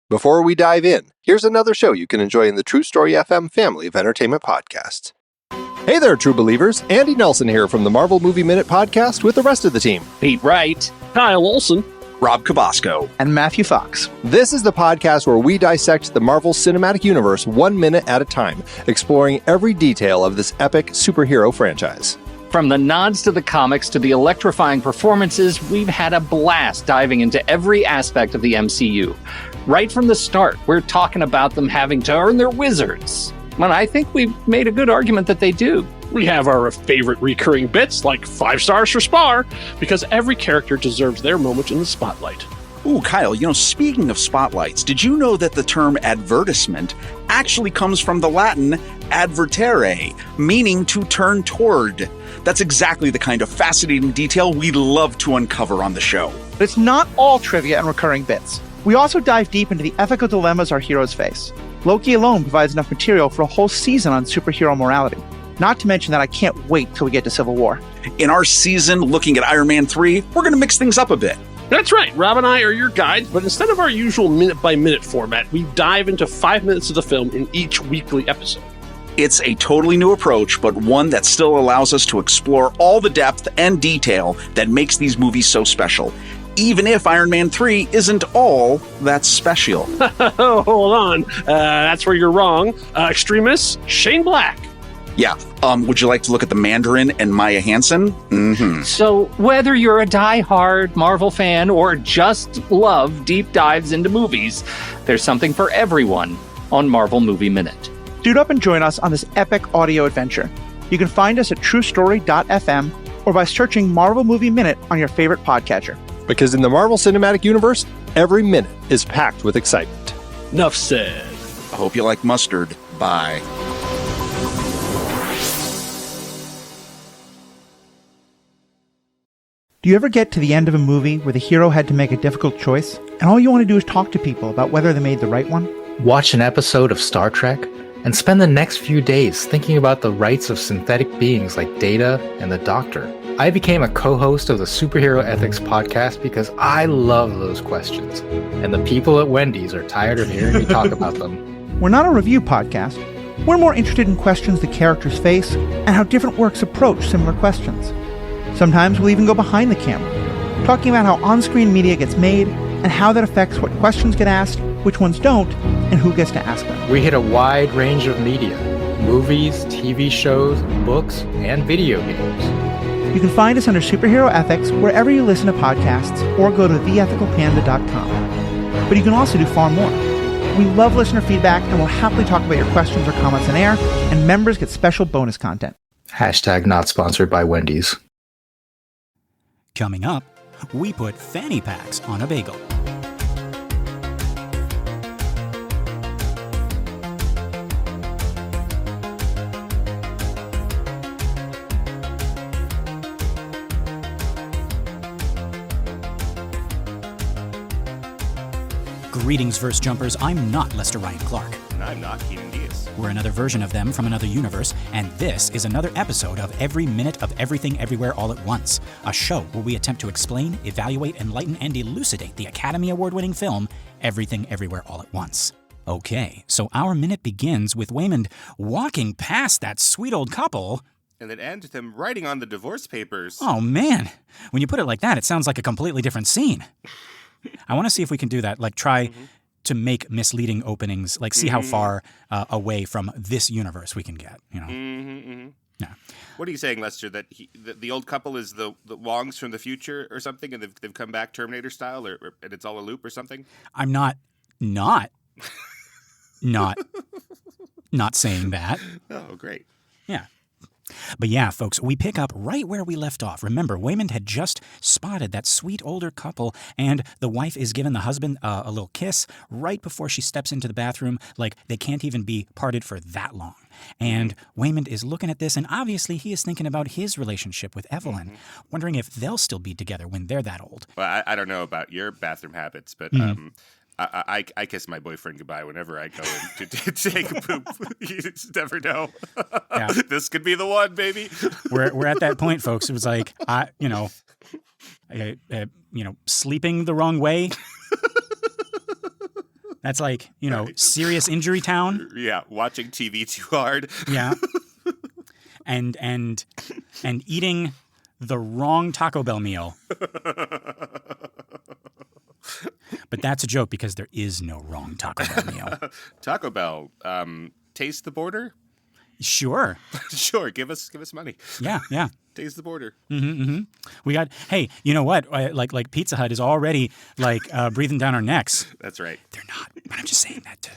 Before we dive in, here's another show you can enjoy in the True Story FM family of entertainment podcasts. Hey there, true believers. Andy Nelson here from the Marvel Movie Minute podcast with the rest of the team. Pete Wright, Kyle Olson, Rob Cabasco, and Matthew Fox. This is the podcast where we dissect the Marvel Cinematic Universe 1 minute at a time, exploring every detail of this epic superhero franchise. From the nods to the comics to the electrifying performances, we've had a blast diving into every aspect of the MCU. Right from the start, we're talking about them having to earn their wizards. And I think we've made a good argument that they do. We have our favorite recurring bits, like 5 stars for Spar, because every character deserves their moment in the spotlight. Ooh, Kyle, speaking of spotlights, did you know that the term advertisement actually comes from the Latin advertere, meaning to turn toward? That's exactly the kind of fascinating detail we love to uncover on the show. But it's not all trivia and recurring bits. We also dive deep into the ethical dilemmas our heroes face. Loki alone provides enough material for a whole season on superhero morality. Not to mention that I can't wait till we get to Civil War. In our season looking at Iron Man 3, we're going to mix things up a bit. That's right, Rob and I are your guides, but instead of our usual minute-by-minute format, we dive into 5 minutes of the film in each weekly episode. It's a totally new approach, but one that still allows us to explore all the depth and detail that makes these movies so special, even if Iron Man 3 isn't all that special. Hold on, that's where you're wrong. Extremists, Shane Black. Yeah, would you like to look at the Mandarin and Maya Hansen? Mm-hmm. So whether you're a die-hard Marvel fan or just love deep dives into movies, there's something for everyone on Marvel Movie Minute. Suit up and join us on this epic audio adventure. You can find us at truestory.fm or by searching Marvel Movie Minute on your favorite podcatcher. Because in the Marvel Cinematic Universe, every minute is packed with excitement. Enough said. I hope you like mustard. Bye. Do you ever get to the end of a movie where the hero had to make a difficult choice, and all you want to do is talk to people about whether they made the right one? Watch an episode of Star Trek and spend the next few days thinking about the rights of synthetic beings like Data and the Doctor. I became a co-host of the Superhero Ethics podcast because I love those questions, and the people at Wendy's are tired of hearing me talk about them. We're not a review podcast. We're more interested in questions the characters face and how different works approach similar questions. Sometimes we'll even go behind the camera, talking about how on-screen media gets made and how that affects what questions get asked, which ones don't, and who gets to ask them. We hit a wide range of media: movies, TV shows, books, and video games. You can find us under Superhero Ethics wherever you listen to podcasts or go to theethicalpanda.com. But you can also do far more. We love listener feedback and will happily talk about your questions or comments on air, and members get special bonus content. Hashtag not sponsored by Wendy's. Coming up, we put fanny packs on a bagel. Greetings, verse jumpers. I'm not Lester Ryan Clark. And I'm not Keenan Diaz. We're another version of them from another universe, and this is another episode of Every Minute of Everything Everywhere All at Once, a show where we attempt to explain, evaluate, enlighten, and elucidate the Academy Award-winning film Everything Everywhere All at Once. Okay, so our minute begins with Waymond walking past that sweet old couple. And it ends with him writing on the divorce papers. Oh man, when you put it like that, it sounds like a completely different scene. I want to see if we can do that, like try to make misleading openings, like see how far away from this universe we can get, you know? Yeah. What are you saying, Lester, that the old couple is the Wongs from the future or something, and they've come back Terminator style, or and it's all a loop or something? I'm not saying that. Oh, great. Yeah. But yeah, folks, we pick up right where we left off. Remember, Waymond had just spotted that sweet older couple, and the wife is giving the husband a little kiss right before she steps into the bathroom, like they can't even be parted for that long. And Waymond is looking at this, and obviously he is thinking about his relationship with Evelyn, wondering if they'll still be together when they're that old. Well, I don't know about your bathroom habits, but I kiss my boyfriend goodbye whenever I go in to take a poop. You just never know. Yeah. This could be the one, baby. We're at that point, folks. It was like, sleeping the wrong way That's like, serious injury town. Yeah, watching TV too hard. Yeah. And eating the wrong Taco Bell meal. But that's a joke because there is no wrong Taco Bell meal. Taco Bell, taste the border? Sure. Sure, give us money. Yeah. Taste the border. We got, hey, you know what? Like Pizza Hut is already breathing down our necks. That's right. They're not, but I'm just saying that to,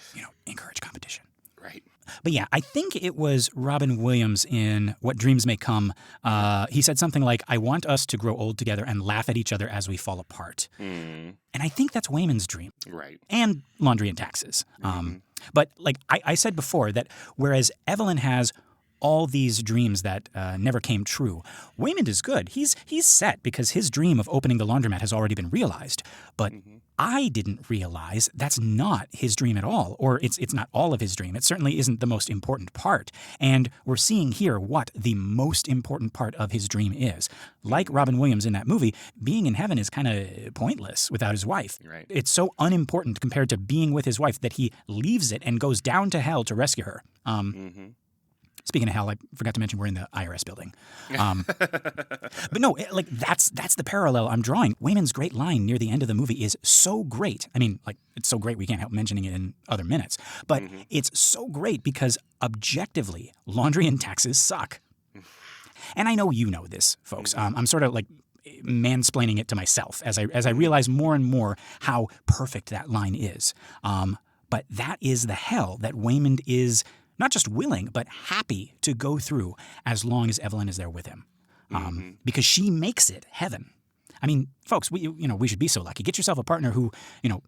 encourage competition. Right. But yeah, I think it was Robin Williams in What Dreams May Come. He said something like, I want us to grow old together and laugh at each other as we fall apart. And I think that's Waymond's dream. Right. And Laundry and Taxes. But like I said before, that whereas Evelyn has all these dreams that never came true, Waymond is good. He's set because his dream of opening the laundromat has already been realized. But I didn't realize that's not his dream at all, or it's not all of his dream. It certainly isn't the most important part. And we're seeing here what the most important part of his dream is. Like Robin Williams in that movie, being in heaven is kind of pointless without his wife. Right. It's so unimportant compared to being with his wife that he leaves it and goes down to hell to rescue her. Speaking of hell, I forgot to mention we're in the IRS building. But no, like that's the parallel I'm drawing. Waymond's great line near the end of the movie is so great. I mean, like, it's so great we can't help mentioning it in other minutes. But it's so great because objectively, Laundry and Taxes suck. And I know you know this, folks. I'm sort of like mansplaining it to myself as I realize more and more how perfect that line is. But that is the hell that Waymond is not just willing, but happy to go through as long as Evelyn is there with him. Because she makes it heaven. I mean, folks, we should be so lucky. Get yourself a partner who,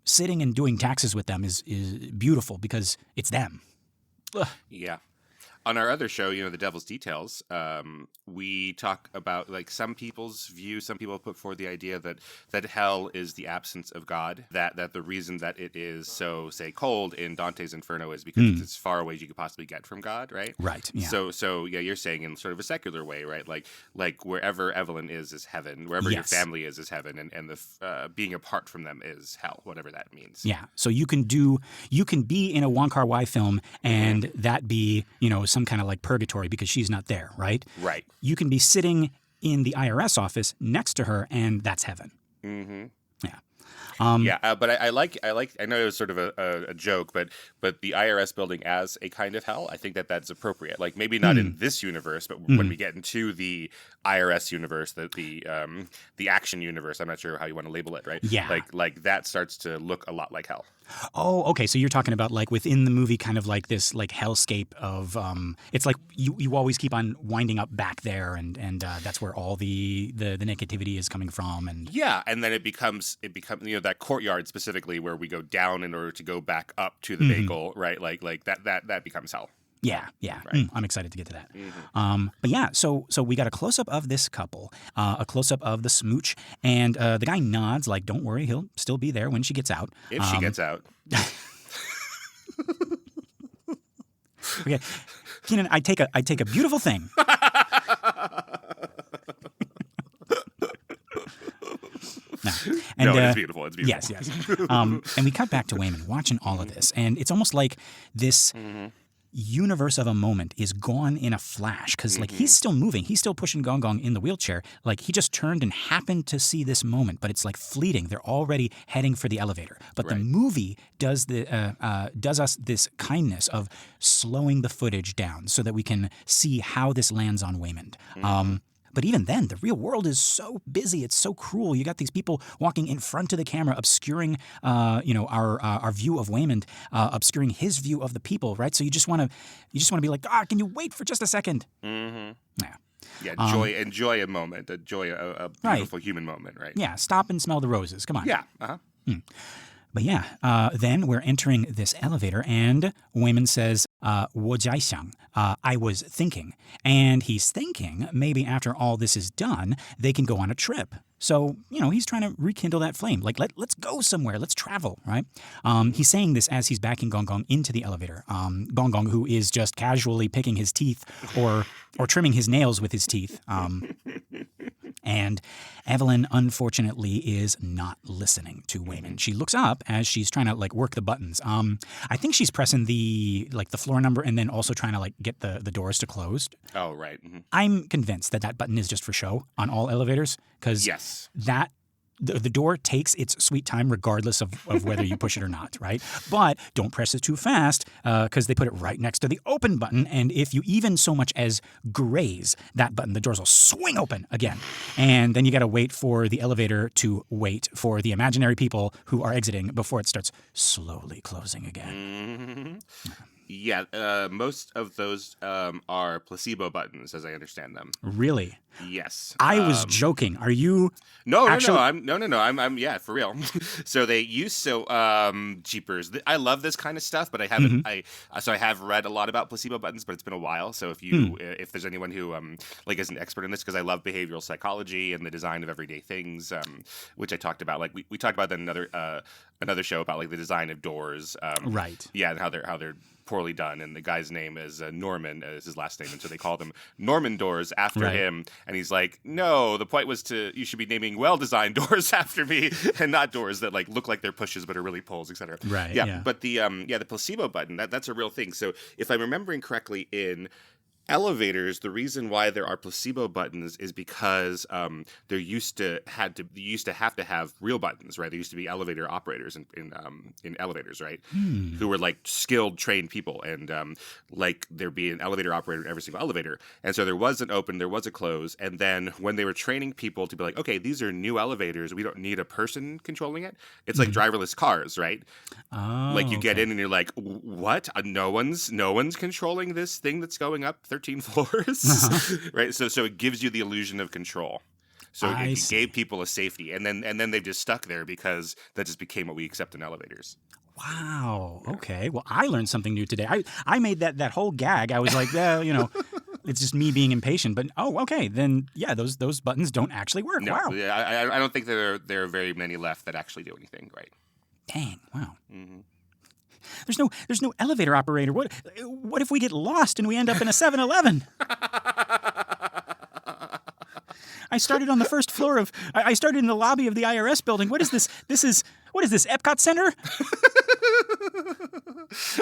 sitting and doing taxes with them is beautiful because it's them. Ugh. Yeah. On our other show, The Devil's Details, we talk about, like, some people's view. Some people put forward the idea that hell is the absence of God, that the reason that it is so, say, cold in Dante's Inferno is because it's as far away as you could possibly get from God, right? Right, yeah. So yeah, you're saying in sort of a secular way, right? Like wherever Evelyn is heaven, wherever your family is heaven, and the being apart from them is hell, whatever that means. Yeah, so you can be in a Wong Kar-wai film and that be, some kind of like purgatory because she's not there, right? Right. You can be sitting in the IRS office next to her, and that's heaven. Yeah. But I like. I know it was sort of a joke, but the IRS building as a kind of hell, I think that's appropriate. Like, maybe not in this universe, but when we get into the IRS universe, the action universe, I'm not sure how you want to label it, right? Yeah. Like that starts to look a lot like hell. Oh, okay. So you're talking about like within the movie, kind of like this like hellscape of it's like you always keep on winding up back there, and that's where all the negativity is coming from, and and then it becomes that courtyard specifically where we go down in order to go back up to the bagel, right? Like that becomes hell. Yeah. Right. I'm excited to get to that. But yeah, so we got a close-up of this couple, a close-up of the smooch, and the guy nods like, don't worry, he'll still be there when she gets out. If she gets out. Okay. Keenan, I take a beautiful thing. It's beautiful. It's beautiful. Yes. And we cut back to Waymond watching all of this, and it's almost like this universe of a moment is gone in a flash because like he's still moving, he's still pushing Gong Gong in the wheelchair. Like he just turned and happened to see this moment, but it's like fleeting. They're already heading for the elevator. But the movie does us this kindness of slowing the footage down so that we can see how this lands on Waymond. But even then, the real world is so busy. It's so cruel. You got these people walking in front of the camera, obscuring, our view of Waymond, obscuring his view of the people, right? So you just want to be like, can you wait for just a second? Yeah, enjoy a moment, enjoy a beautiful human moment, right? Yeah, stop and smell the roses. Come on. Yeah. But yeah, then we're entering this elevator, and Waymond says, 我在想, I was thinking. And he's thinking maybe after all this is done, they can go on a trip. So, he's trying to rekindle that flame. Like, let's go somewhere. Let's travel, right? He's saying this as he's backing Gong Gong into the elevator. Gong Gong, who is just casually picking his teeth or trimming his nails with his teeth. And Evelyn, unfortunately, is not listening to Waymond. She looks up as she's trying to work the buttons. I think she's pressing the floor number and then also trying to get the doors to close. Oh, right. Mm-hmm. I'm convinced that button is just for show on all elevators because the door takes its sweet time regardless of whether you push it or not, right? But don't press it too fast because they put it right next to the open button. And if you even so much as graze that button, the doors will swing open again. And then you got to wait for the elevator to wait for the imaginary people who are exiting before it starts slowly closing again. Mm-hmm. Yeah, most of those are placebo buttons, as I understand them. Really? Yes. I was joking. Are you? No. I'm yeah, for real. So jeepers. I love this kind of stuff, but I haven't. I have read a lot about placebo buttons, but it's been a while. So if there's anyone who is an expert in this, because I love behavioral psychology and the design of everyday things, which I talked about. We talked about that in another show about the design of doors. Right. Yeah, and how they're poorly done, and the guy's name is Norman is his last name, and so they called him Norman Doors after him. And he's like, no, the point was you should be naming well-designed doors after me, and not doors that look like they're pushes but are really pulls, etc. Right. Yeah. But the placebo button, that's a real thing. So if I'm remembering correctly, in elevators, the reason why there are placebo buttons is because there used to have to have real buttons, right? There used to be elevator operators in elevators, right? Who were skilled, trained people, and there'd be an elevator operator in every single elevator. And so there was an open, there was a close, and then when they were training people to be like, okay, these are new elevators, we don't need a person controlling it. It's like driverless cars, right? Oh, you get in and you're like, what? No one's controlling this thing that's going up 13 floors, right? So it gives you the illusion of control. So it gave people a safety, and then they've just stuck there because that just became what we accept in elevators. Wow. Okay. Well, I learned something new today. I made that whole gag. I was like, it's just me being impatient. But okay. Then those buttons don't actually work. No, wow. I don't think there are very many left that actually do anything, right? Dang. Wow. Mm-hmm. There's no elevator operator. What if we get lost and we end up in a 7-Eleven? I started on the first floor I started in the lobby of the IRS building. What is this? What is this, Epcot Center?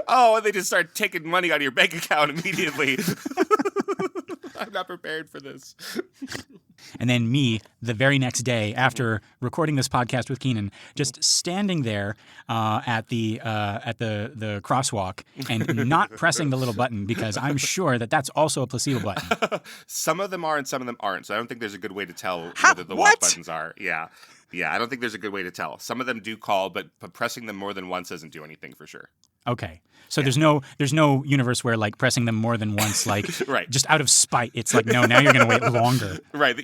Oh, and they just start taking money out of your bank account immediately. I'm not prepared for this. And then me, the very next day after recording this podcast with Keenan, just standing there at the crosswalk and not pressing the little button because I'm sure that's also a placebo button. Some of them are and some of them aren't. So I don't think there's a good way to tell whether the walk buttons are. Yeah. Yeah, I don't think there's a good way to tell. Some of them do call, but pressing them more than once doesn't do anything for sure. Okay. So there's no universe where pressing them more than once, right. Just out of spite, it's no, now you're going to wait longer. Right.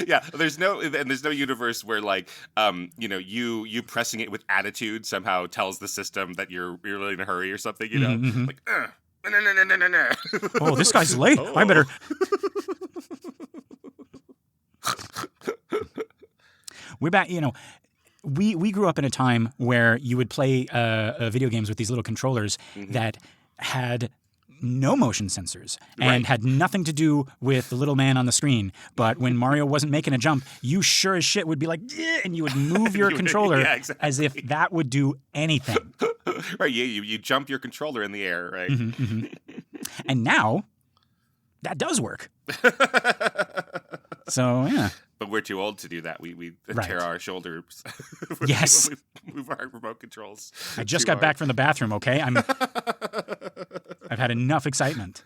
Yeah. There's no universe where you pressing it with attitude somehow tells the system that you're really in a hurry or something, you know? Mm-hmm. No. Oh, this guy's late. I better. We're back, we grew up in a time where you would play video games with these little controllers that had no motion sensors and had nothing to do with the little man on the screen. But when Mario wasn't making a jump, you sure as shit would be like, yeah, and you would move your controller as if that would do anything. Right, you jump your controller in the air, right? Mm-hmm. And now, that does work. So, yeah. But we're too old to do that. We tear our shoulders. Yes. We move our remote controls. I just got back from the bathroom, okay? I've had enough excitement.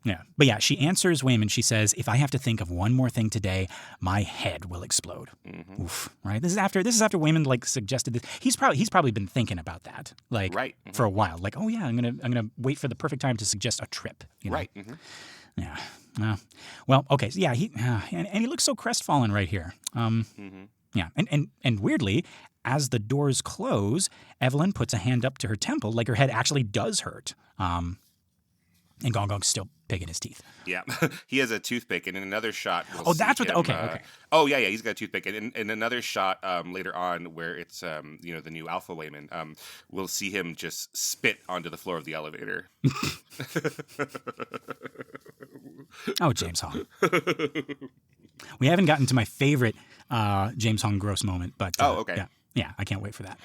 Yeah. But yeah, she answers Waymond. She says, if I have to think of one more thing today, my head will explode. Mm-hmm. Oof. Right? This is after Waymond suggested this. He's probably been thinking about that. For a while. Oh yeah, I'm gonna wait for the perfect time to suggest a trip. Right. Mm-hmm. Yeah. Well, okay. So yeah, and he looks so crestfallen right here. Yeah, and weirdly, as the doors close, Evelyn puts a hand up to her temple, like her head actually does hurt. And Gong Gong's still picking his teeth. Yeah, he has a toothpick, and in another shot, that's what. Okay. Oh yeah, he's got a toothpick, and in another shot later on, where it's the new Alpha Waymond, we'll see him just spit onto the floor of the elevator. Oh, James Hong. We haven't gotten to my favorite James Hong Gross moment, but okay. Yeah, I can't wait for that.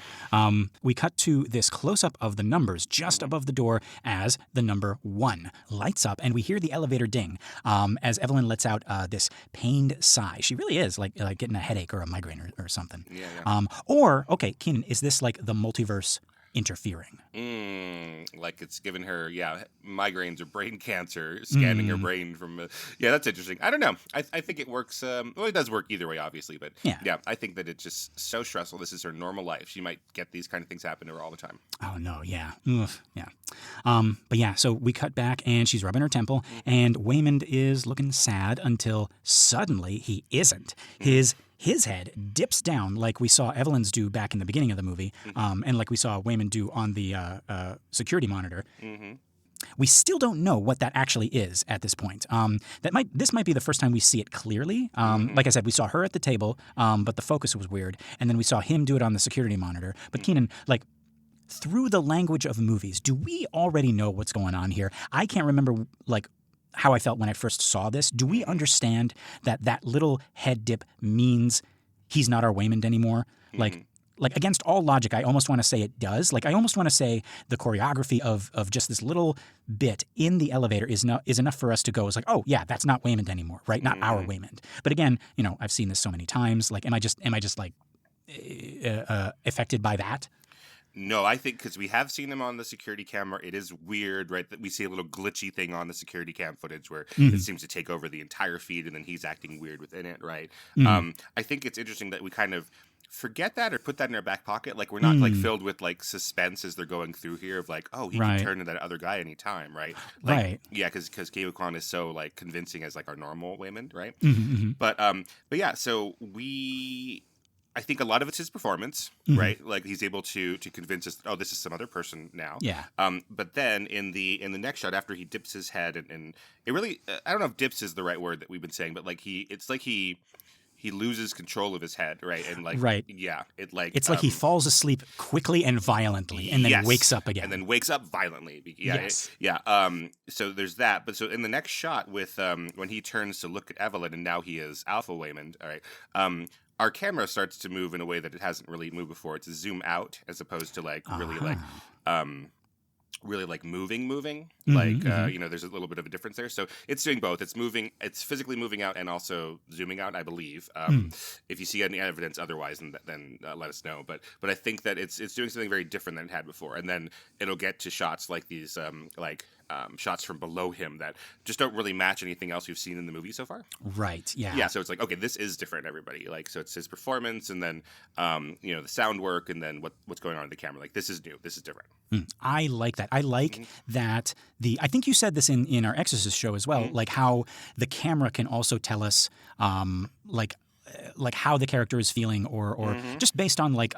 We cut to this close-up of the numbers just above the door as the number 1 lights up, and we hear the elevator ding as Evelyn lets out this pained sigh. She really is like getting a headache or a migraine or something. Yeah. Okay, Keenan, is this like the multiverse interfering? Like it's given her, migraines or brain cancer, scanning her brain from. That's interesting. I don't know. I think it works. Well, it does work either way, obviously, but I think that it's just so stressful. This is her normal life. She might get these kind of things happen to her all the time. Oh no, yeah, oof, yeah. But yeah, so we cut back and she's rubbing her temple, and Waymond is looking sad until suddenly he isn't. His head dips down like we saw Evelyn's do back in the beginning of the movie, and like we saw Waymond do on the security monitor. We still don't know what that actually is at this point. This might be the first time we see it clearly. Like I said, we saw her at the table, but the focus was weird, and then we saw him do it on the security monitor. But Keenan, like, through the language of movies, do we already know what's going on here? I can't remember, like, how I felt when I first saw this. Do we understand that little head dip means he's not our Waymond anymore? Like against all logic, I almost want to say it does. Like I almost want to say the choreography of just this little bit in the elevator is enough for us to go, it's like, oh yeah, that's not Waymond anymore, right? Not our Waymond. But again, I've seen this so many times. Like, am I just like affected by that? No, I think because we have seen him on the security camera, it is weird, right? That we see a little glitchy thing on the security cam footage where it seems to take over the entire feed, and then he's acting weird within it, right? I think it's interesting that we kind of forget that or put that in our back pocket. Like we're not like filled with like suspense as they're going through here of like, oh, he can turn into that other guy anytime, right? Like, right. Yeah, because Kei Kwan is so like convincing as like our normal Waymond, right? But yeah, so I think a lot of it's his performance, right? Like he's able to convince us, oh, this is some other person now. Yeah. But then in the next shot, after he dips his head and it really, I don't know if dips is the right word that we've been saying, but like it's like he loses control of his head, right? And like, yeah, it's like he falls asleep quickly and violently, and then wakes up again, and then wakes up violently. So there's that. But so in the next shot with when he turns to look at Evelyn, and now he is Alpha Waymond. All right. Our camera starts to move in a way that it hasn't really moved before. It's a zoom out as opposed to like really like moving. Like there's a little bit of a difference there. So it's doing both. It's moving. It's physically moving out and also zooming out, I believe. If you see any evidence otherwise, then let us know. But I think that it's doing something very different than it had before. And then it'll get to shots like these shots from below him that just don't really match anything else we've seen in the movie so far. Right. Yeah. Yeah. So it's like, okay, this is different, everybody. Like, so it's his performance, and then the sound work, and then what's going on in the camera. Like, this is new. This is different. I like that. I like that I think you said this in our Exorcist show as well, like how the camera can also tell us like how the character is feeling or just based on like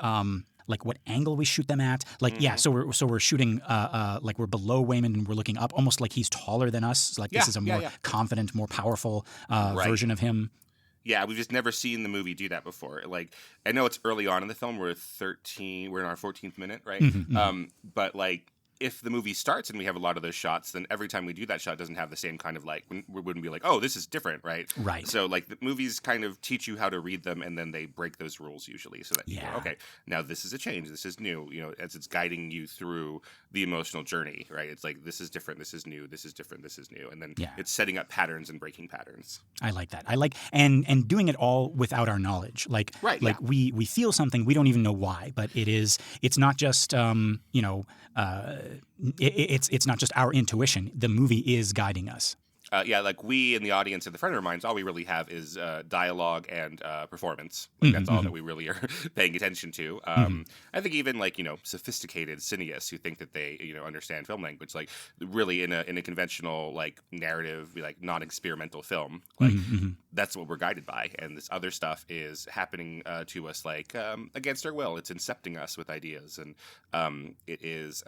what angle we shoot them at. Like, so we're shooting like we're below Waymond and we're looking up, almost like he's taller than us. Like this is a more confident, more powerful version of him. Yeah, we've just never seen the movie do that before. Like, I know it's early on in the film. We're in our 14th minute, right? But like, if the movie starts and we have a lot of those shots, then every time we do that shot, it doesn't have the same kind of like, we wouldn't be like, oh, this is different, right? Right. So like the movies kind of teach you how to read them, and then they break those rules usually, so that you go, okay, now this is a change, this is new, as it's guiding you through the emotional journey, right? It's like, this is different, this is new, this is different, this is new, and then it's setting up patterns and breaking patterns. I like that. I like and doing it all without our knowledge. Like, we feel something, we don't even know why, but it's not just it's not just our intuition. The movie is guiding us. Like we in the audience in the front of our minds, all we really have is dialogue and performance. Like that's all that we really are paying attention to. I think even like sophisticated cineasts who think that they understand film language, like really in a conventional like narrative, like non-experimental film, like that's what we're guided by. And this other stuff is happening to us like against our will. It's incepting us with ideas, and it is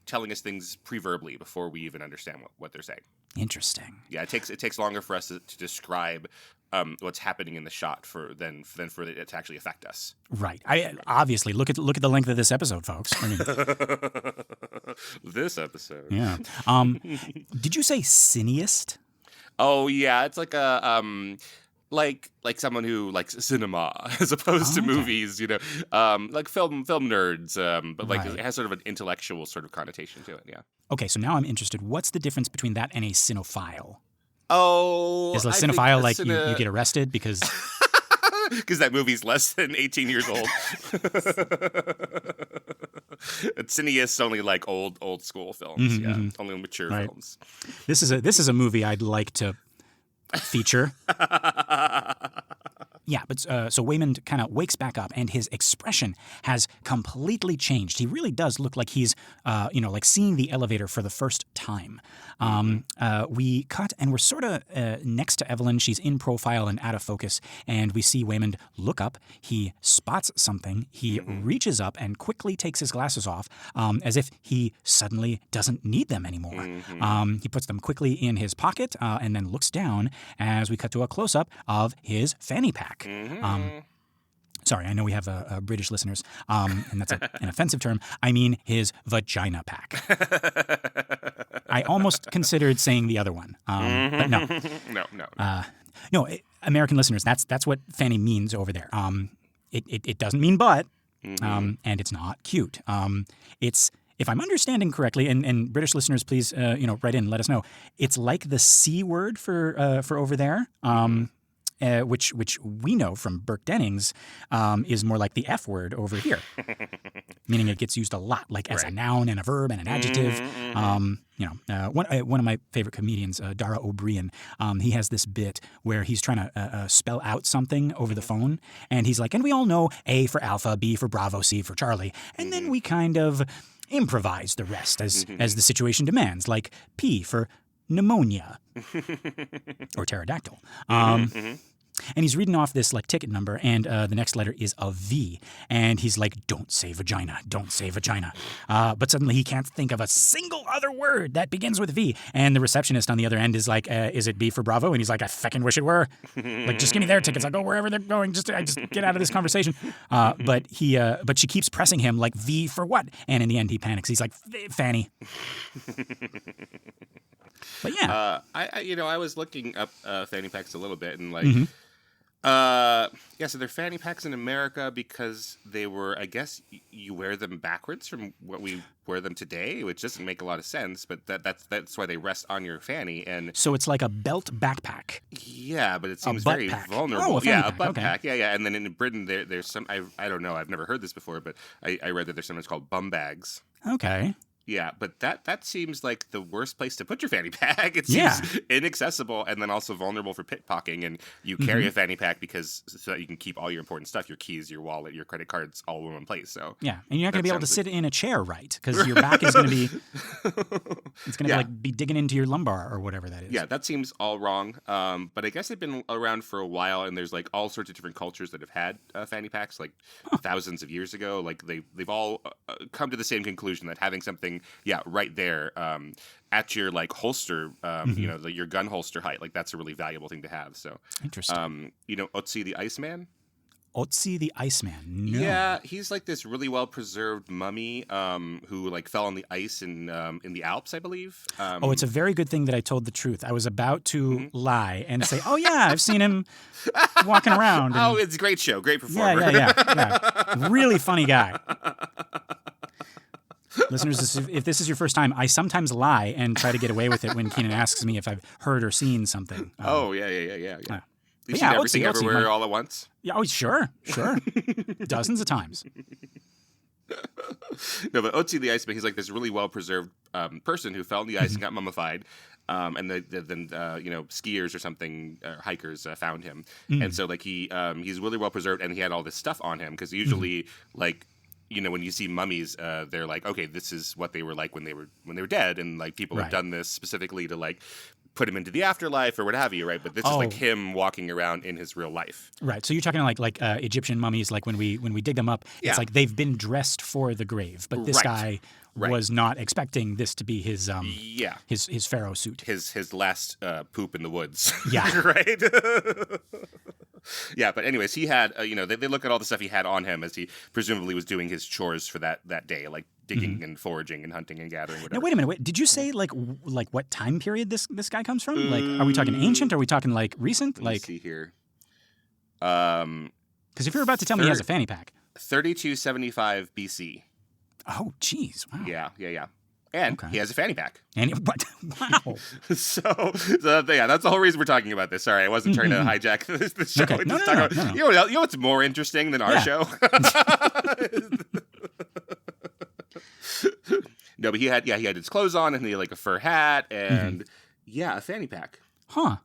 telling us things pre-verbally before we even understand what they're saying. Interesting. Yeah, it takes longer for us to describe what's happening in the shot than for it to actually affect us. Right. I obviously look at the length of this episode, folks. I mean, this episode. Yeah. Did you say cineaste? Oh yeah, it's like a like someone who likes cinema as opposed to Okay. movies, like film nerds, but like Right. it has sort of an intellectual sort of connotation to it. Yeah. Okay, so now I'm interested. What's the difference between that and a cinephile? Oh, Is a I think cinephile a like you get arrested because because that movie's less than 18 years old. Cineaste only like old school films, only mature Right. films. this is a movie I'd like to feature. Yeah, but so Waymond kind of wakes back up, and his expression has completely changed. He really does look like he's, like seeing the elevator for the first time. We cut, and we're sort of next to Evelyn. She's in profile and out of focus, and we see Waymond look up. He spots something. He reaches up and quickly takes his glasses off, as if he suddenly doesn't need them anymore. He puts them quickly in his pocket, and then looks down as we cut to a close-up of his fanny pack. Sorry, I know we have British listeners, and that's an offensive term. I mean his vagina pack. I almost considered saying the other one, but no. No, American listeners, that's what Fanny means over there. It doesn't mean butt, and it's not cute. It's, if I'm understanding correctly, and British listeners, please, write in, let us know. It's like the C word for over there. Which we know from Burke Dennings is more like the F word over here, meaning it gets used a lot, like as a noun and a verb and an adjective. One of my favorite comedians, Dara O'Brien, he has this bit where he's trying to spell out something over the phone, and he's like, and we all know A for Alpha, B for Bravo, C for Charlie, and then we kind of improvise the rest as the situation demands, like P for pneumonia or pterodactyl. And he's reading off this like ticket number, and the next letter is a V, and he's like, "Don't say vagina, don't say vagina." But suddenly he can't think of a single other word that begins with V, and the receptionist on the other end is like, "Is it B for Bravo?" And he's like, "I feckin' wish it were. Like, just give me their tickets. I'll go wherever they're going. Just get out of this conversation." But she keeps pressing him like, "V for what?" And in the end, he panics. He's like, "Fanny." But yeah, I was looking up fanny packs a little bit, and like, so they're fanny packs in America because they were, I guess, you wear them backwards from what we wear them today, which doesn't make a lot of sense, but that's why they rest on your fanny. And so it's like a belt backpack. Yeah, but it seems butt very pack. vulnerable. Oh, a fanny a pack. butt Okay. pack. Yeah. And then in Britain, there's some, I don't know, I've never heard this before, but I read that there's something called bum bags. Okay. Yeah, but that seems like the worst place to put your fanny pack. It seems inaccessible and then also vulnerable for pickpocketing. And you carry a fanny pack so that you can keep all your important stuff, your keys, your wallet, your credit cards, all in one place. So yeah, and you're not going to be able to sit in a chair, right? Because your back is going to be it's going to be digging into your lumbar or whatever that is. Yeah, that seems all wrong. But I guess they've been around for a while, and there's like all sorts of different cultures that have had fanny packs, like thousands of years ago. Like they've all come to the same conclusion that having something right there at your like holster, your gun holster height, like that's a really valuable thing to have. So interesting. Otzi the Iceman. Otzi the Iceman. No. Yeah, he's like this really well preserved mummy who like fell on the ice in the Alps, I believe. It's a very good thing that I told the truth. I was about to lie and say, "Oh yeah, I've seen him walking around." And... it's a great show, great performer. Yeah. Really funny guy. Listeners, if this is your first time, I sometimes lie and try to get away with it when Keenan asks me if I've heard or seen something. Yeah. You see everything everywhere all at once? Yeah, sure. Dozens of times. No, but Otzi the Iceman, he's like this really well-preserved person who fell in the ice and got mummified. And then skiers or something, or hikers found him. And so like he's really well-preserved, and he had all this stuff on him because usually like, when you see mummies, they're like, okay, this is what they were like when they were dead, and like people have done this specifically to like put him into the afterlife or what have you, right? But this is like him walking around in his real life, right? So you're talking like Egyptian mummies, like when we dig them up, it's like they've been dressed for the grave, but this guy was not expecting this to be his his pharaoh suit, his last poop in the woods, right. Yeah, but anyways, he had, they look at all the stuff he had on him as he presumably was doing his chores for that day, like digging and foraging and hunting and gathering, whatever. Now, wait a minute. Did you say, like what time period this guy comes from? Like, are we talking ancient? Are we talking, like, recent? Let me see here. Because if you're about to tell me he has a fanny pack. 3275 BC. Oh, geez. Wow. Yeah. And he has a fanny pack. And what? Wow. so yeah, that's the whole reason we're talking about this. Sorry, I wasn't trying to hijack the show. Okay. And No. You know what's more interesting than our show? No, but he had his clothes on, and he had like a fur hat and a fanny pack. Huh.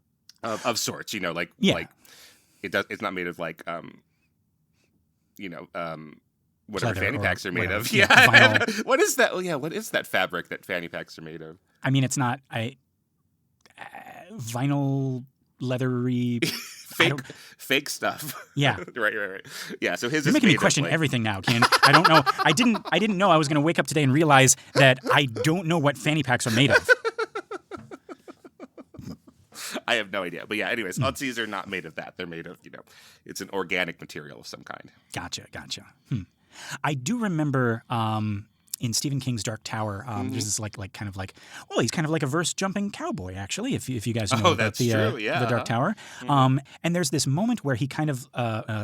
Of sorts, like it's not made of like whatever fanny packs are made of. Yeah. What is that? What is that fabric that fanny packs are made of? I mean, it's not vinyl, leathery, fake stuff. Yeah. Right. Yeah. So his. You're making me question everything now, Ken. I don't know. I didn't know I was going to wake up today and realize that I don't know what fanny packs are made of. I have no idea. But yeah, anyways, Otzis are not made of that. They're made of, it's an organic material of some kind. Gotcha. I do remember in Stephen King's Dark Tower, there's this he's kind of like a verse jumping cowboy, actually, if you guys know about the Dark Tower. And there's this moment where he kind of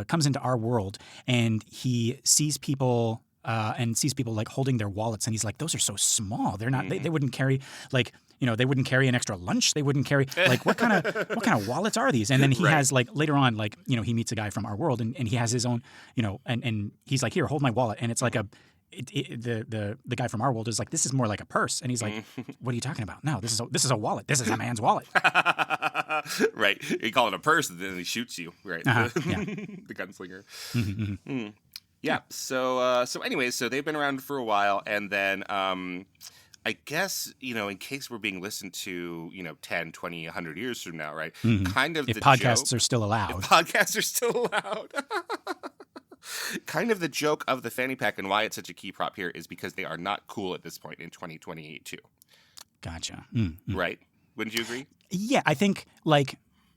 comes into our world and he sees people like holding their wallets, and he's like, those are so small. They're not, they wouldn't carry they wouldn't carry an extra lunch. They wouldn't carry what kind of wallets are these? And then he has later on he meets a guy from our world and he has his own and he's like, here, hold my wallet, and it's like the guy from our world is like, this is more like a purse, and he's like, what are you talking about? No, this is a wallet. This is a man's wallet. Right. You call it a purse, and then he shoots you. Right. The gunslinger. Yeah. So anyways, so they've been around for a while, and then I guess, in case we're being listened to, 10, 20, 100 years from now, right? Kind of if the podcasts joke, are still allowed. If podcasts are still allowed. Kind of the joke of the fanny pack and why it's such a key prop here is because they are not cool at this point in 2022. Gotcha. Right? Wouldn't you agree? Yeah, I think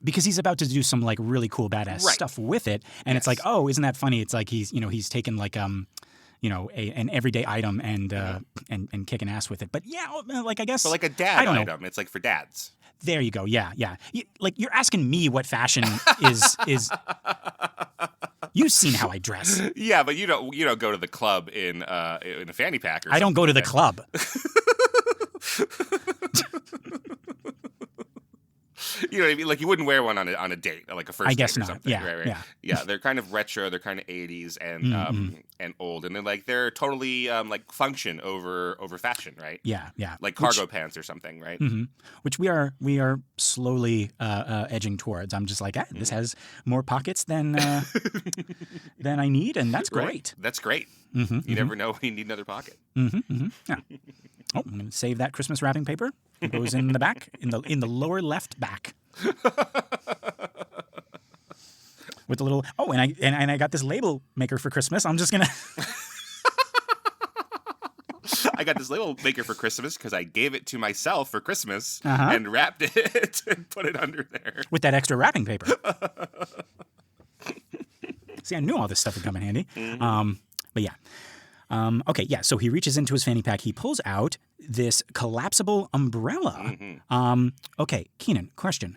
because he's about to do some really cool badass stuff with it, and it's like, oh, isn't that funny? It's like he's taken an everyday item and kicking ass with it. But I guess, but like a dad item, it's like for dads. There you go. Yeah. You're asking me what fashion is. You've seen how I dress. Yeah, but you don't go to the club in a fanny pack. I don't go to the club. You know what I mean? Like you wouldn't wear one on a date, like a first date. I guess or not. Something. Yeah, right. Yeah, they're kind of retro. They're kind of 80s and old, and they're totally function over fashion, right? Yeah. Like cargo pants or something, right? Which we are slowly edging towards. I'm just like, this has more pockets than I need, and that's great. Right. That's great. You never know when you need another pocket. Yeah. Oh, I'm going to save that Christmas wrapping paper. It goes in the back, in the lower left back. With a little. Oh, and I got this label maker for Christmas. I'm just gonna. I got this label maker for Christmas because I gave it to myself for Christmas and wrapped it and put it under there with that extra wrapping paper. See, I knew all this stuff would come in handy. But yeah. Okay, yeah, so he reaches into his fanny pack. He pulls out this collapsible umbrella. Okay, Keenan, question.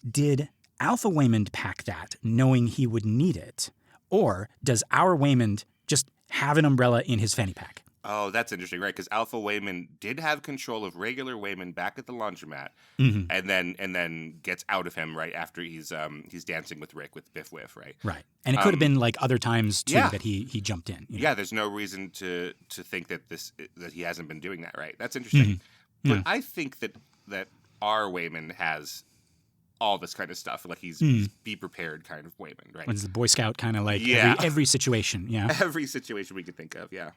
Did Alpha Waymond pack that knowing he would need it? Or does our Waymond just have an umbrella in his fanny pack? Oh, that's interesting, right? Because Alpha Waymond did have control of regular Waymond back at the laundromat, and then gets out of him right after he's dancing with Rick with Biff Whiff, right? Right, and it could have been like other times too that he jumped in. Yeah, there's no reason to think that he hasn't been doing that, right? That's interesting. But I think that our Waymond has all this kind of stuff, like he's be prepared kind of Waymond, right? It's the Boy Scout kind of every situation, every situation we could think of, yeah.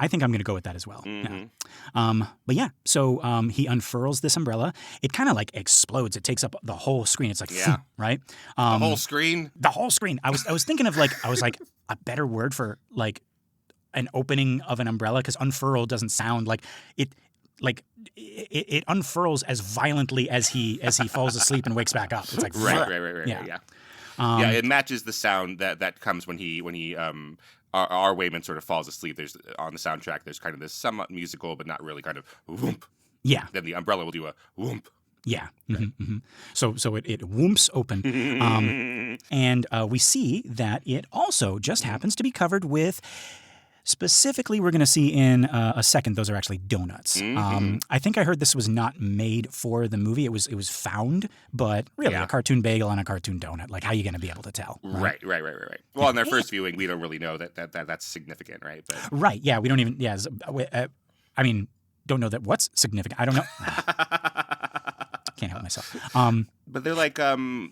I think I'm going to go with that as well. But yeah, so he unfurls this umbrella. It kind of explodes. It takes up the whole screen. It's like, right? The whole screen? The whole screen. I was thinking of a better word for an opening of an umbrella, because unfurl doesn't sound like it. It unfurls as violently as he falls asleep and wakes back up. It's like right. Yeah. It matches the sound that comes when he our Waymond sort of falls asleep. There's on the soundtrack. There's kind of this somewhat musical, but not really kind of whoomp. Yeah. Then the umbrella will do a whoomp. Yeah. So it whoops open. And we see that it also just happens to be covered with, specifically, we're going to see in a second, those are actually donuts. I think I heard this was not made for the movie. It was found, but really a cartoon bagel and a cartoon donut. Like, how are you going to be able to tell? Right. Well, in their first viewing, we don't really know that's significant, right? But... Right, yeah, we don't even, I mean, don't know that what's significant. I don't know. Can't help myself. But they're like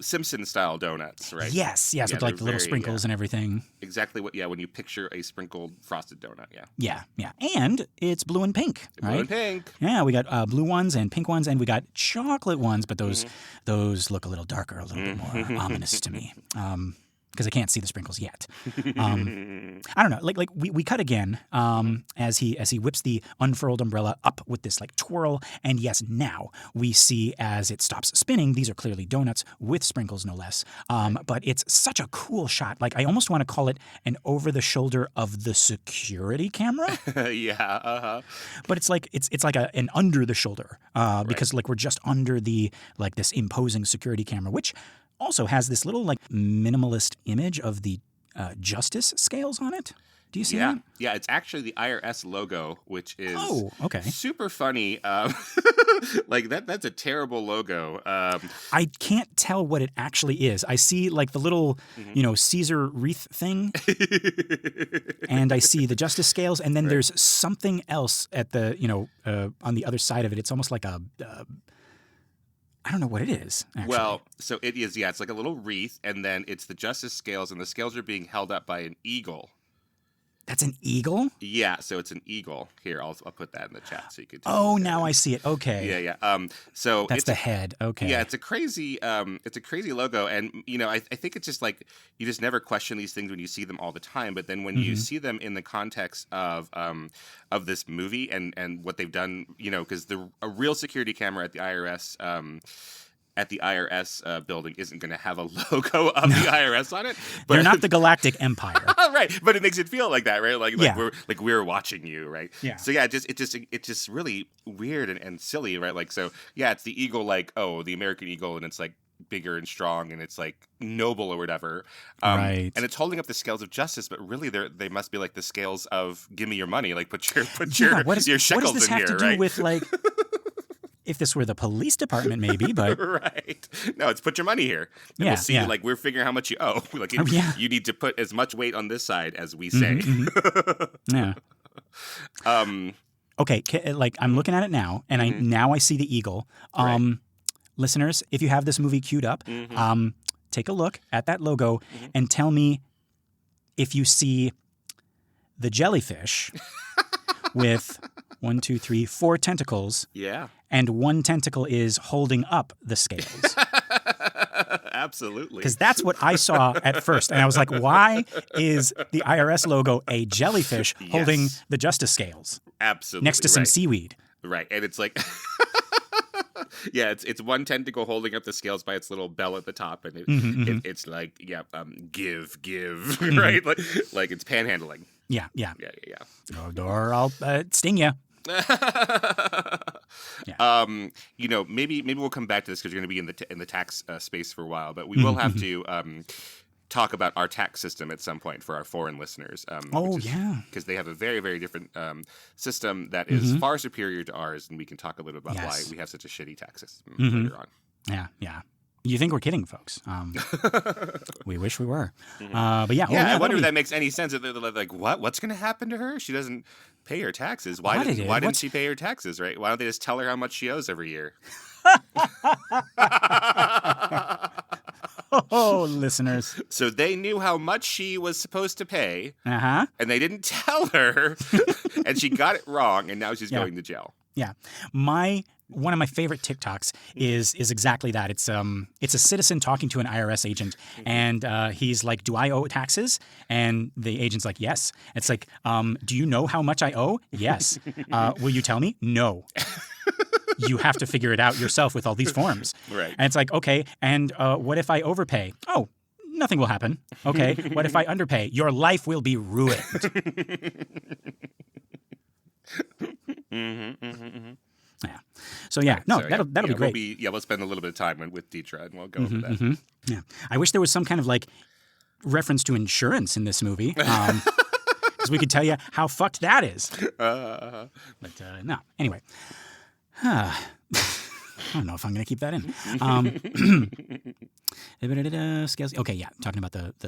Simpson-style donuts, right? Yes, with like the little sprinkles and everything. Exactly when you picture a sprinkled frosted donut, Yeah. And it's blue and pink, right? Blue and pink. Yeah, we got blue ones and pink ones, and we got chocolate ones, but those look a little darker, a little bit more ominous to me. Because I can't see the sprinkles yet. I don't know. Like we cut again as he whips the unfurled umbrella up with this like twirl, and yes, now we see as it stops spinning. These are clearly donuts with sprinkles, no less. But it's such a cool shot. Like I almost want to call it an over the shoulder of the security camera. But it's like an under the shoulder because like we're just under the like this imposing security camera, which also has this little like minimalist image of the justice scales on it. Do you see that? Yeah, it's actually the IRS logo, which is super funny. Like that's a terrible logo. I can't tell what it actually is. I see like the little, Caesar wreath thing, and I see the justice scales, and then there's something else at the, on the other side of it. It's almost like a I don't know what it is, actually. Well, so it is, it's like a little wreath, and then it's the justice scales, and the scales are being held up by an eagle. That's an eagle? Yeah, so it's an eagle. Here, I'll put that in the chat so you can. Oh, now I see it. Okay. Yeah. So that's the head. Okay. Yeah, it's a crazy logo, and I think it's just like you just never question these things when you see them all the time, but then when you see them in the context of this movie and what they've done, because a real security camera at the IRS. At the IRS building isn't going to have a logo of the IRS on it. But they're not the Galactic Empire, right? But it makes it feel like that, right? Like we're watching you, right? Yeah. So it's just really weird and silly, right? Like it's the eagle, like the American eagle, and it's like bigger and strong, and it's like noble or whatever. Right. And it's holding up the scales of justice, but really they must be like the scales of give me your money, like put your shekels what does this in have here, to do right? with like? If this were the police department, maybe, but... Right. No, it's put your money here. And we'll see, like, we're figuring how much you owe. Like, you need to put as much weight on this side as we say. Yeah. Okay, like, I'm looking at it now, and I see the eagle. Listeners, if you have this movie queued up, take a look at that logo and tell me if you see the jellyfish with 1, 2, 3, 4 tentacles. Yeah. And one tentacle is holding up the scales. Absolutely. Because that's what I saw at first. And I was like, why is the IRS logo a jellyfish holding the justice scales? Absolutely. Next to some seaweed. Right. And it's like... Yeah, it's one tentacle holding up the scales by its little bell at the top, and it's like, give, right? Like it's panhandling. Yeah. Or I'll sting you. Maybe we'll come back to this because you're going to be in the tax space for a while, but we will have to talk about our tax system at some point for our foreign listeners. Because they have a very, very different system that is far superior to ours, and we can talk a little about why we have such a shitty tax system later on. Yeah. You think we're kidding, folks. We wish we were. But I wonder if that makes any sense. They're like, what's going to happen to her? She doesn't pay her taxes. Why didn't she pay her taxes, right? Why don't they just tell her how much she owes every year? Oh, listeners. So they knew how much she was supposed to pay, and they didn't tell her, and she got it wrong, and now she's going to jail. Yeah. One of my favorite TikToks is exactly that. It's a citizen talking to an IRS agent, and he's like, "Do I owe taxes?" And the agent's like, "Yes." It's like, "Do you know how much I owe?" "Yes." "Will you tell me?" "No." You have to figure it out yourself with all these forms. Right. And it's like, okay, and what if I overpay? "Oh, nothing will happen." "Okay, what if I underpay?" "Your life will be ruined." Yeah. So yeah, Right. no, So, that'll be great. We'll spend a little bit of time with Deetra, and we'll go over that. Mm-hmm. Yeah, I wish there was some kind of like reference to insurance in this movie, because we could tell you how fucked that is. But no, anyway, I don't know if I'm going to keep that in. Scales. Okay, yeah, talking about the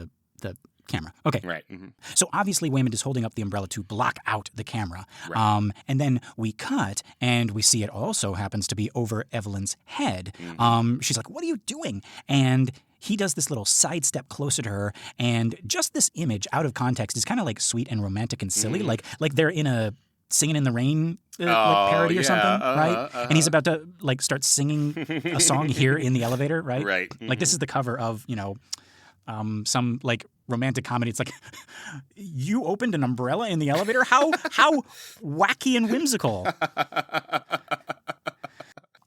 camera. Okay. Right. Mm-hmm. So obviously Waymond is holding up the umbrella to block out the camera. Right. And then we cut and we see it also happens to be over Evelyn's head. Mm-hmm. She's like, "What are you doing?" And he does this little sidestep closer to her, and just this image out of context is kind of like sweet and romantic and silly, like they're in a Singing in the Rain like parody or something, right? And he's about to like start singing a song here in the elevator, right? Right. Mm-hmm. Like this is the cover of, some like romantic comedy. It's like, you opened an umbrella in the elevator? How wacky and whimsical.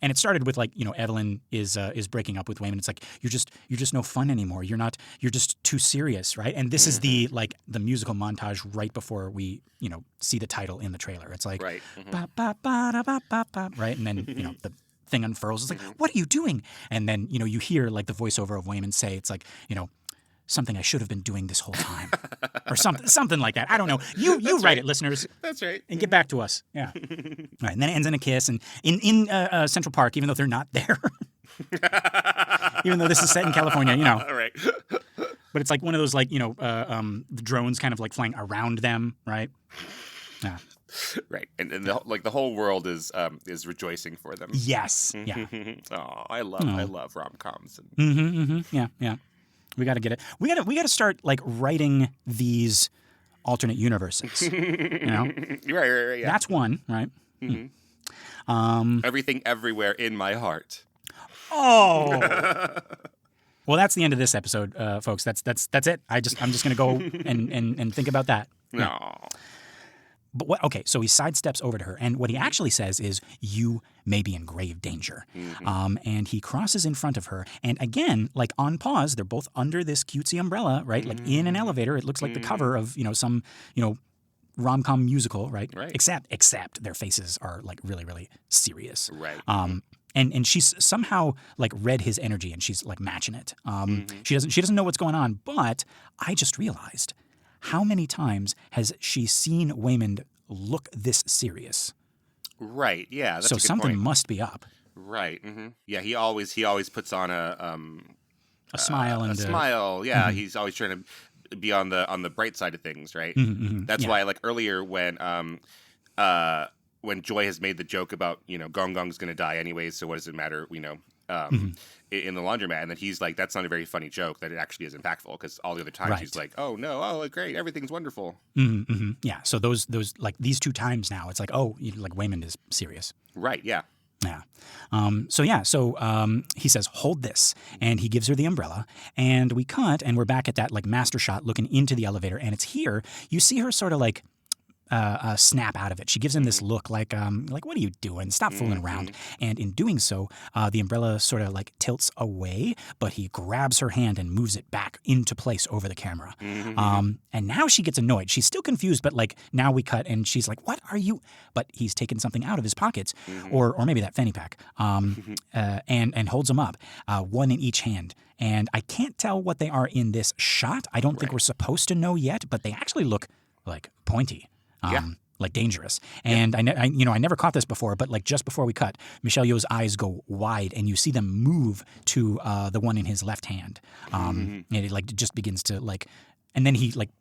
And it started with like, Evelyn is breaking up with Waymond. It's like, you're just no fun anymore. You're just too serious, right? And this is the musical montage right before we, see the title in the trailer. It's like, right. Ba, ba, ba, da, ba, ba, ba, right? And then, the thing unfurls. It's like, what are you doing? And then, you hear like the voiceover of Waymond say, it's like, something I should have been doing this whole time, or something like that. I don't know. You write right. it, listeners. That's right. And get back to us. Yeah. All right. And then it ends in a kiss, and in Central Park, even though they're not there, even though this is set in California, All right. But it's like one of those the drones kind of like flying around them, right? Yeah. Right, and the whole world is rejoicing for them. Yes. Yeah. Oh, I love rom-coms. Yeah. We got to get it. We got to start like writing these alternate universes. Right. Yeah. That's one, right? Mm-hmm. Everything, everywhere in my heart. Oh. Well, that's the end of this episode, folks. That's it. I'm just gonna go and think about that. No. But okay, so he sidesteps over to her, and what he actually says is, "You may be in grave danger." Mm-hmm. And he crosses in front of her, and again, like on pause, they're both under this cutesy umbrella, right? Like in an elevator. It looks like the cover of some rom-com musical, right? Right. Except their faces are like really, really serious. Right. And she's somehow like read his energy, and she's like matching it. She doesn't know what's going on, but I just realized, how many times has she seen Waymond look this serious? Right. Yeah. That's so a good something point. must be up. Right. Mm-hmm. Yeah. He always puts on a smile and a smile. Yeah. He's always trying to be on the bright side of things. Right. That's why, like earlier when Joy has made the joke about Gong Gong's going to die anyways, so what does it matter? In the laundromat, and then he's like, that's not a very funny joke, that it actually is impactful, because all the other times he's like, oh no, oh great, everything's wonderful. Yeah, so those like these two times now, it's like, oh, like Waymond is serious. Right, yeah. Yeah. So he says, hold this, and he gives her the umbrella, and we cut, and we're back at that like master shot looking into the elevator, and it's here, you see her sort of like snap out of it. She gives him this look like what are you doing? Stop fooling around. And in doing so, the umbrella sort of like tilts away, but he grabs her hand and moves it back into place over the camera. And now she gets annoyed. She's still confused, but like now we cut and she's like, what are you? But he's taken something out of his pockets, or maybe that fanny pack, and holds them up, one in each hand. And I can't tell what they are in this shot. I don't think we're supposed to know yet, but they actually look like pointy. Like dangerous. And I never caught this before, but like just before we cut, Michelle Yeoh's eyes go wide and you see them move to the one in his left hand. And it like just begins to like, and then he like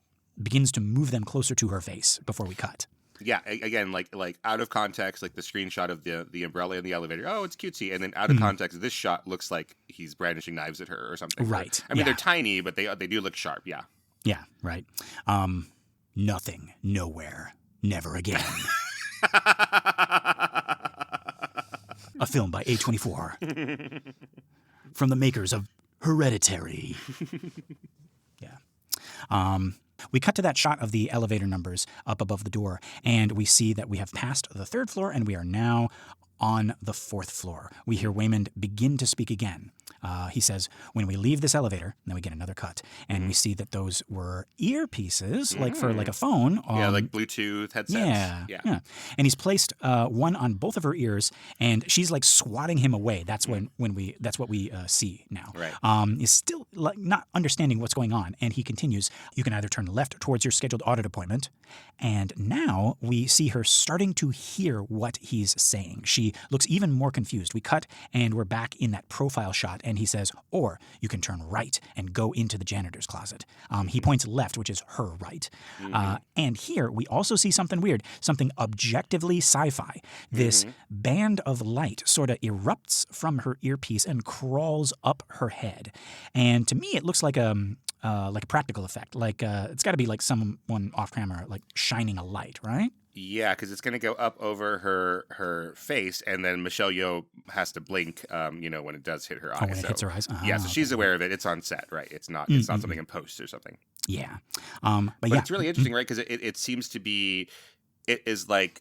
begins to move them closer to her face before we cut. Yeah, again, like out of context, like the screenshot of the umbrella in the elevator. Oh, it's cutesy. And then out of context, this shot looks like he's brandishing knives at her or something. Right. I mean, they're tiny, but they do look sharp. Yeah. Yeah. Right. Nothing, nowhere, never again. A film by A24 from the makers of Hereditary. Yeah. We cut to that shot of the elevator numbers up above the door, and we see that we have passed the third floor, and we are now on the 4th floor. We hear Waymond begin to speak again. He says, when we leave this elevator, then we get another cut, and we see that those were earpieces, like for like a phone. Like Bluetooth headsets. Yeah. And he's placed one on both of her ears, and she's like swatting him away. That's that's what we see now. Right. He's still like not understanding what's going on, and he continues, you can either turn left towards your scheduled audit appointment, and now we see her starting to hear what he's saying. She looks even more confused. We cut, and we're back in that profile shot, and he says, or you can turn right and go into the janitor's closet. He points left, which is her right. And here we also see something weird, something objectively sci-fi. This band of light sort of erupts from her earpiece and crawls up her head. And to me, it looks like a practical effect. Like it's got to be like someone off camera, like shining a light, right? Yeah, because it's going to go up over her face, and then Michelle Yeoh has to blink, when it does hit her eyes. When it hits her eyes? Yeah, so she's aware of it. It's on set, right? It's not something in post or something. Yeah. But it's really interesting, right? Because it seems to be, it is like,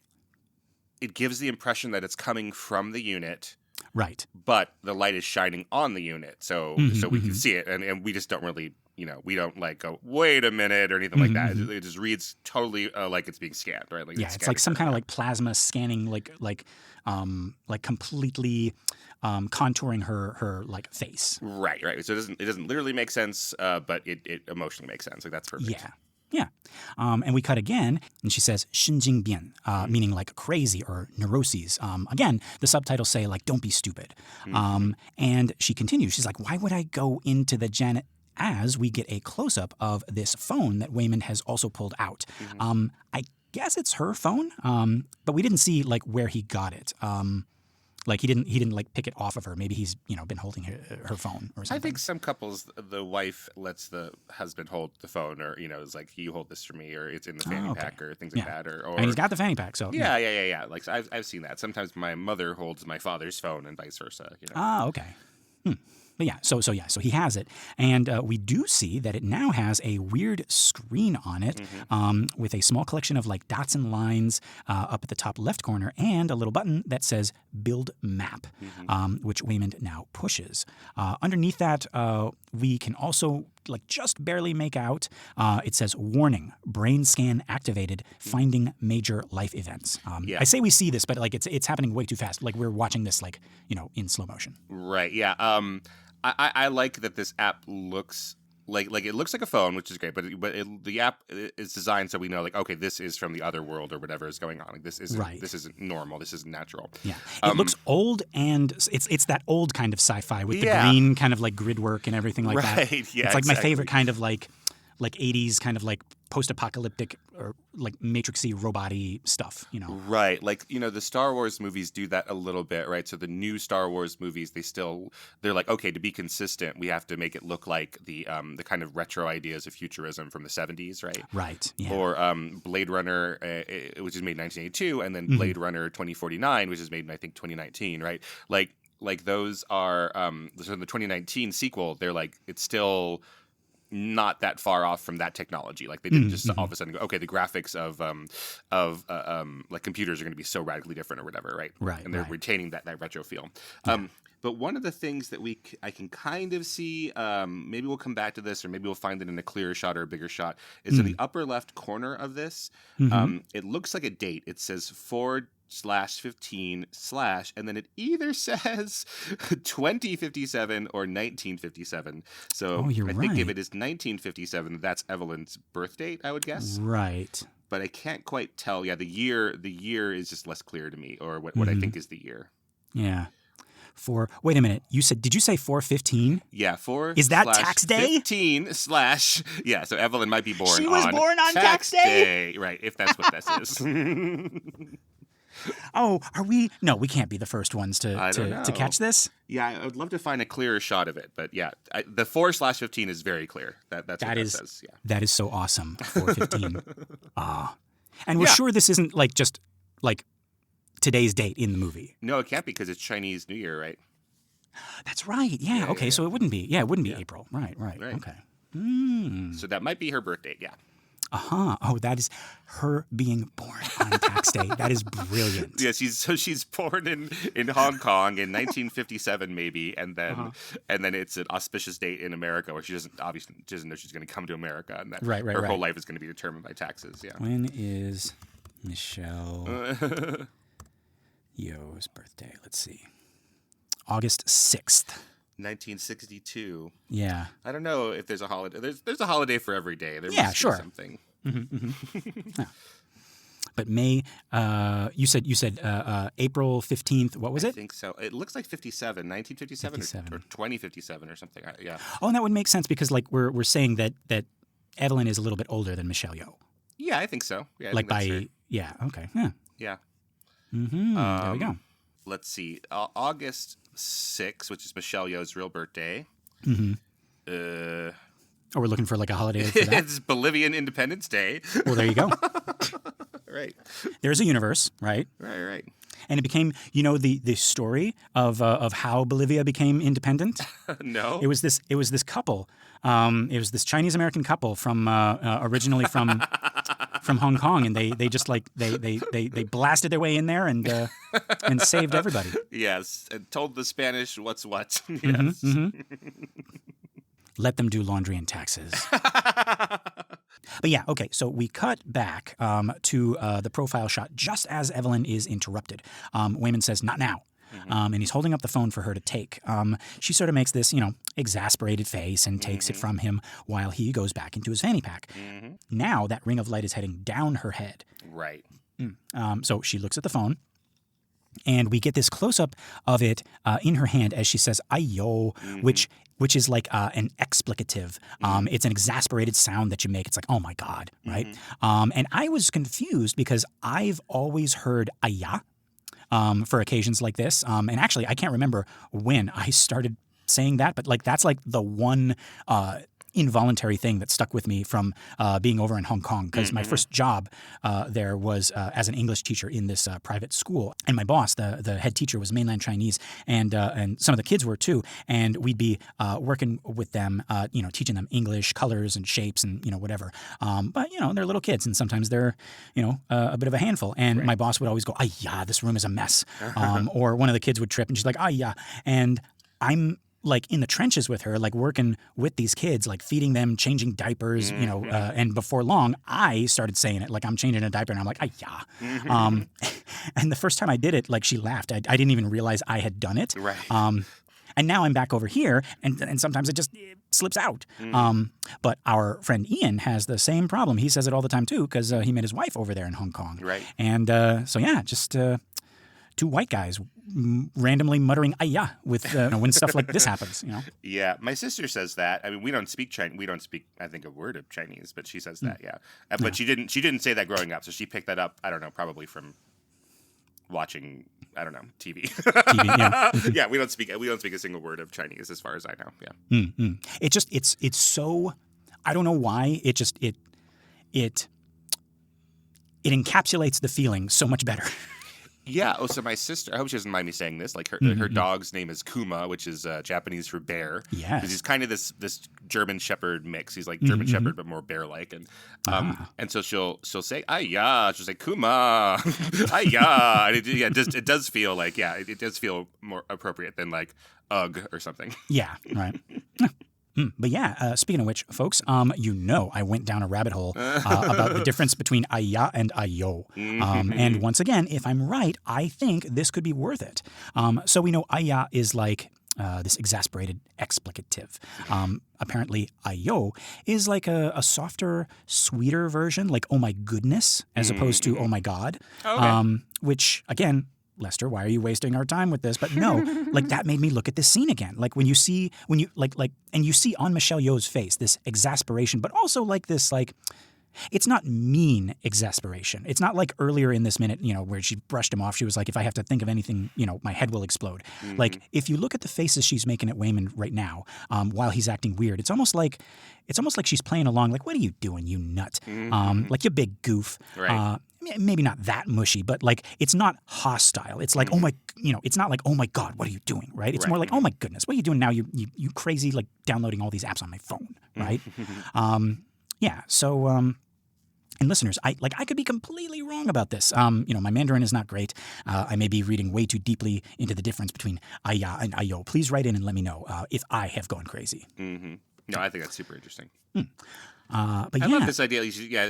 it gives the impression that it's coming from the unit. Right. But the light is shining on the unit, so we can see it, and we just don't really, we don't like go, wait a minute or anything like that. It just reads totally like it's being scanned, right? Like it's like some kind of like plasma scanning, like completely contouring her like face. Right. So it doesn't literally make sense, but it emotionally makes sense. Like that's perfect. Yeah. And we cut again, and she says, 神经病, meaning like crazy or neuroses. Again, the subtitles say like, don't be stupid. And she continues. She's like, why would I go into the Janet? As we get a close-up of this phone that Waymond has also pulled out. I guess it's her phone, but we didn't see like where he got it. Like he didn't like pick it off of her. Maybe he's been holding her phone or something. I think some couples, the wife lets the husband hold the phone, or is like, you hold this for me, or it's in the fanny pack, or things like that. Or he's got the fanny pack, so yeah. Like so I've seen that. Sometimes my mother holds my father's phone, and vice versa. Okay. But so he has it, and we do see that it now has a weird screen on it with a small collection of like dots and lines up at the top left corner, and a little button that says Build Map, which Waymond now pushes. Underneath that, we can also like just barely make out. It says, warning, brain scan activated, finding major life events. I say we see this, but like it's happening way too fast. Like we're watching this like, in slow motion. Right. Yeah. I like that this app looks like it looks like a phone, which is great, but the app is designed so we know, like, okay, this is from the other world or whatever is going on. Like this isn't normal. This isn't natural. Yeah, it looks old, and it's that old kind of sci-fi with the green kind of like grid work and everything like that. Right. Yeah. It's like my favorite kind of like 80s kind of like post-apocalyptic or like Matrix-y robot-y stuff, Right. Like, the Star Wars movies do that a little bit, right? So the new Star Wars movies, they're like, okay, to be consistent, we have to make it look like the kind of retro ideas of futurism from the 70s, right? Right. Yeah. Or Blade Runner, which is made in 1982, and then Blade Runner 2049, which is made in, I think, 2019, right? Like those are, so in the 2019 sequel, they're like, it's still not that far off from that technology. Like they didn't just all of a sudden go, okay, the graphics of like computers are going to be so radically different or whatever, right? Right. And they're retaining that retro feel. But one of the things that I can kind of see, maybe we'll come back to this, or maybe we'll find it in a clearer shot or a bigger shot, is in the upper left corner of this. It looks like a date. It says 4/15/ and then it either says 2057 or 1957. So I think if it is 1957, that's Evelyn's birth date, I would guess. Right. But I can't quite tell. Yeah, the year is just less clear to me, or what I think is the year. Yeah. Wait a minute. Did you say 4/15? Yeah, 4. Is that tax day? 15 / yeah. So Evelyn might be born. She was born on tax day, right? If that's what this is. Oh, are we? No, we can't be the first ones to catch this. Yeah, I would love to find a clearer shot of it, but yeah, the 4/15 is very clear. That's what that says. Yeah, that is so awesome. 4/15. And we're sure this isn't like just like today's date in the movie. No, it can't be, because it's Chinese New Year, right? That's right. Yeah. Okay. So it wouldn't be. Yeah, it wouldn't be April. Right. Okay. So that might be her birth date. Yeah. Oh, that is her being born on tax day. That is brilliant. Yeah, she's born in Hong Kong in 1957 maybe, and then it's an auspicious date in America where she doesn't know she's going to come to America, and that her whole life is going to be determined by taxes. Yeah. When is Michelle Yeoh's birthday? Let's see. August 6th. 1962. Yeah. I don't know if there's a holiday. There's a holiday for every day. There yeah, must sure. Be something. Yeah. But May, you said April 15th. What was it? I think so. It looks like 1957 or 2057 or something. Yeah. Oh, and that would make sense because like we're saying that Evelyn is a little bit older than Michelle Yeoh. Yeah, I think so. Yeah, like by yeah. Okay. Yeah. There we go. Let's see. August 6th, which is Michelle Yeoh's real birthday. Oh, we're looking for like a holiday for that? It's Bolivian Independence Day. Well, there you go. Right. There's a universe, right? Right. And it became, the story of how Bolivia became independent. No. It was this couple. It was this Chinese American couple from originally from Hong Kong, and they just like they blasted their way in there and saved everybody. Yes, and told the Spanish what's what. Yes. Let them do laundry and taxes. But yeah, okay, so we cut back to the profile shot just as Evelyn is interrupted. Waymond says, "Not now." And he's holding up the phone for her to take. She sort of makes this, exasperated face and takes it from him while he goes back into his fanny pack. Now that ring of light is heading down her head. Right. So she looks at the phone. And we get this close-up of it in her hand as she says, "Ayo," which is like an explicative. It's an exasperated sound that you make. It's like, oh my God, right? And I was confused because I've always heard "aya" for occasions like this. And actually, I can't remember when I started saying that, but like that's like the one involuntary thing that stuck with me from being over in Hong Kong, because my first job there was as an English teacher in this private school, and my boss, the head teacher, was mainland Chinese, and some of the kids were too, and we'd be working with them, teaching them English, colors and shapes and whatever. But they're little kids, and sometimes they're a bit of a handful, and my boss would always go, "Ay ya, this room is a mess," or one of the kids would trip, and she's like, "Ay ya," and I'm like in the trenches with her, like working with these kids, like feeding them, changing diapers, and before long, I started saying it, like I'm changing a diaper, and I'm like, "Ay ya." And the first time I did it, like she laughed. I didn't even realize I had done it. Right. And now I'm back over here, and sometimes it just slips out. But our friend Ian has the same problem. He says it all the time too, because he met his wife over there in Hong Kong. Right. And so yeah, just two white guys randomly muttering "ayah" with when stuff like this happens. Yeah, my sister says that. I mean, we don't speak Chinese. We don't speak, I think, a word of Chinese, but she says that. Yeah, but she didn't say that growing up, so she picked that up. I don't know, probably from watching, I don't know, TV. yeah. Yeah, we don't speak a single word of Chinese as far as I know. Yeah. It's so, I don't know why, it encapsulates the feeling so much better. Yeah. Oh, so my sister, I hope she doesn't mind me saying this, like her dog's name is Kuma, which is Japanese for bear. Yes. Because he's kind of this German Shepherd mix. He's like German Shepherd, but more bear-like. And so she'll say, "Ayah." She'll say, "Kuma." "Ayah." And it does feel like, it does feel more appropriate than like "ugh" or something. Yeah, right. But yeah, speaking of which, folks, I went down a rabbit hole about the difference between "ayah" and "ayo." And once again, if I'm right, I think this could be worth it. So we know "ayah" is like this exasperated explicative. Apparently, "ayo" is like a softer, sweeter version, like "oh my goodness," as opposed to "oh my God." Okay. Which, again, Lester, why are you wasting our time with this? But no, like that made me look at this scene again. Like when you see on Michelle Yeoh's face this exasperation, but also like this, like, it's not mean exasperation. It's not like earlier in this minute, where she brushed him off. She was like, if I have to think of anything, my head will explode. Like if you look at the faces she's making at Waymond right now, while he's acting weird, it's almost like she's playing along. Like, what are you doing, you nut? Like you big goof. Right. Maybe not that mushy, but like it's not hostile. It's like, oh my, it's not like, oh my God, what are you doing, right? It's more like, oh my goodness, what are you doing now? You crazy, like downloading all these apps on my phone, right? Yeah. So And listeners, I could be completely wrong about this. My Mandarin is not great. I may be reading way too deeply into the difference between aya and ayo. Please write in and let me know if I have gone crazy. Mm-hmm. No, I think that's super interesting. But I yeah. love this idea.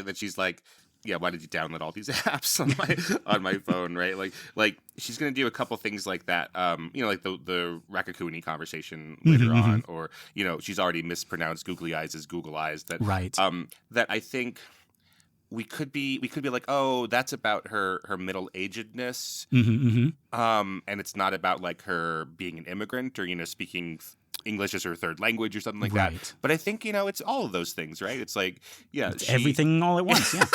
That she's like, yeah, why did you download all these apps on my phone, right? Like she's gonna do a couple things like that. Like the Rakakuni conversation later on, or she's already mispronounced googly eyes as Google eyes. That right. That I think we could be like, oh, that's about her middle agedness, and it's not about like her being an immigrant or speaking English as her third language or something like that. But I think it's all of those things, right? It's like, yeah, it's everything all at once. Yeah.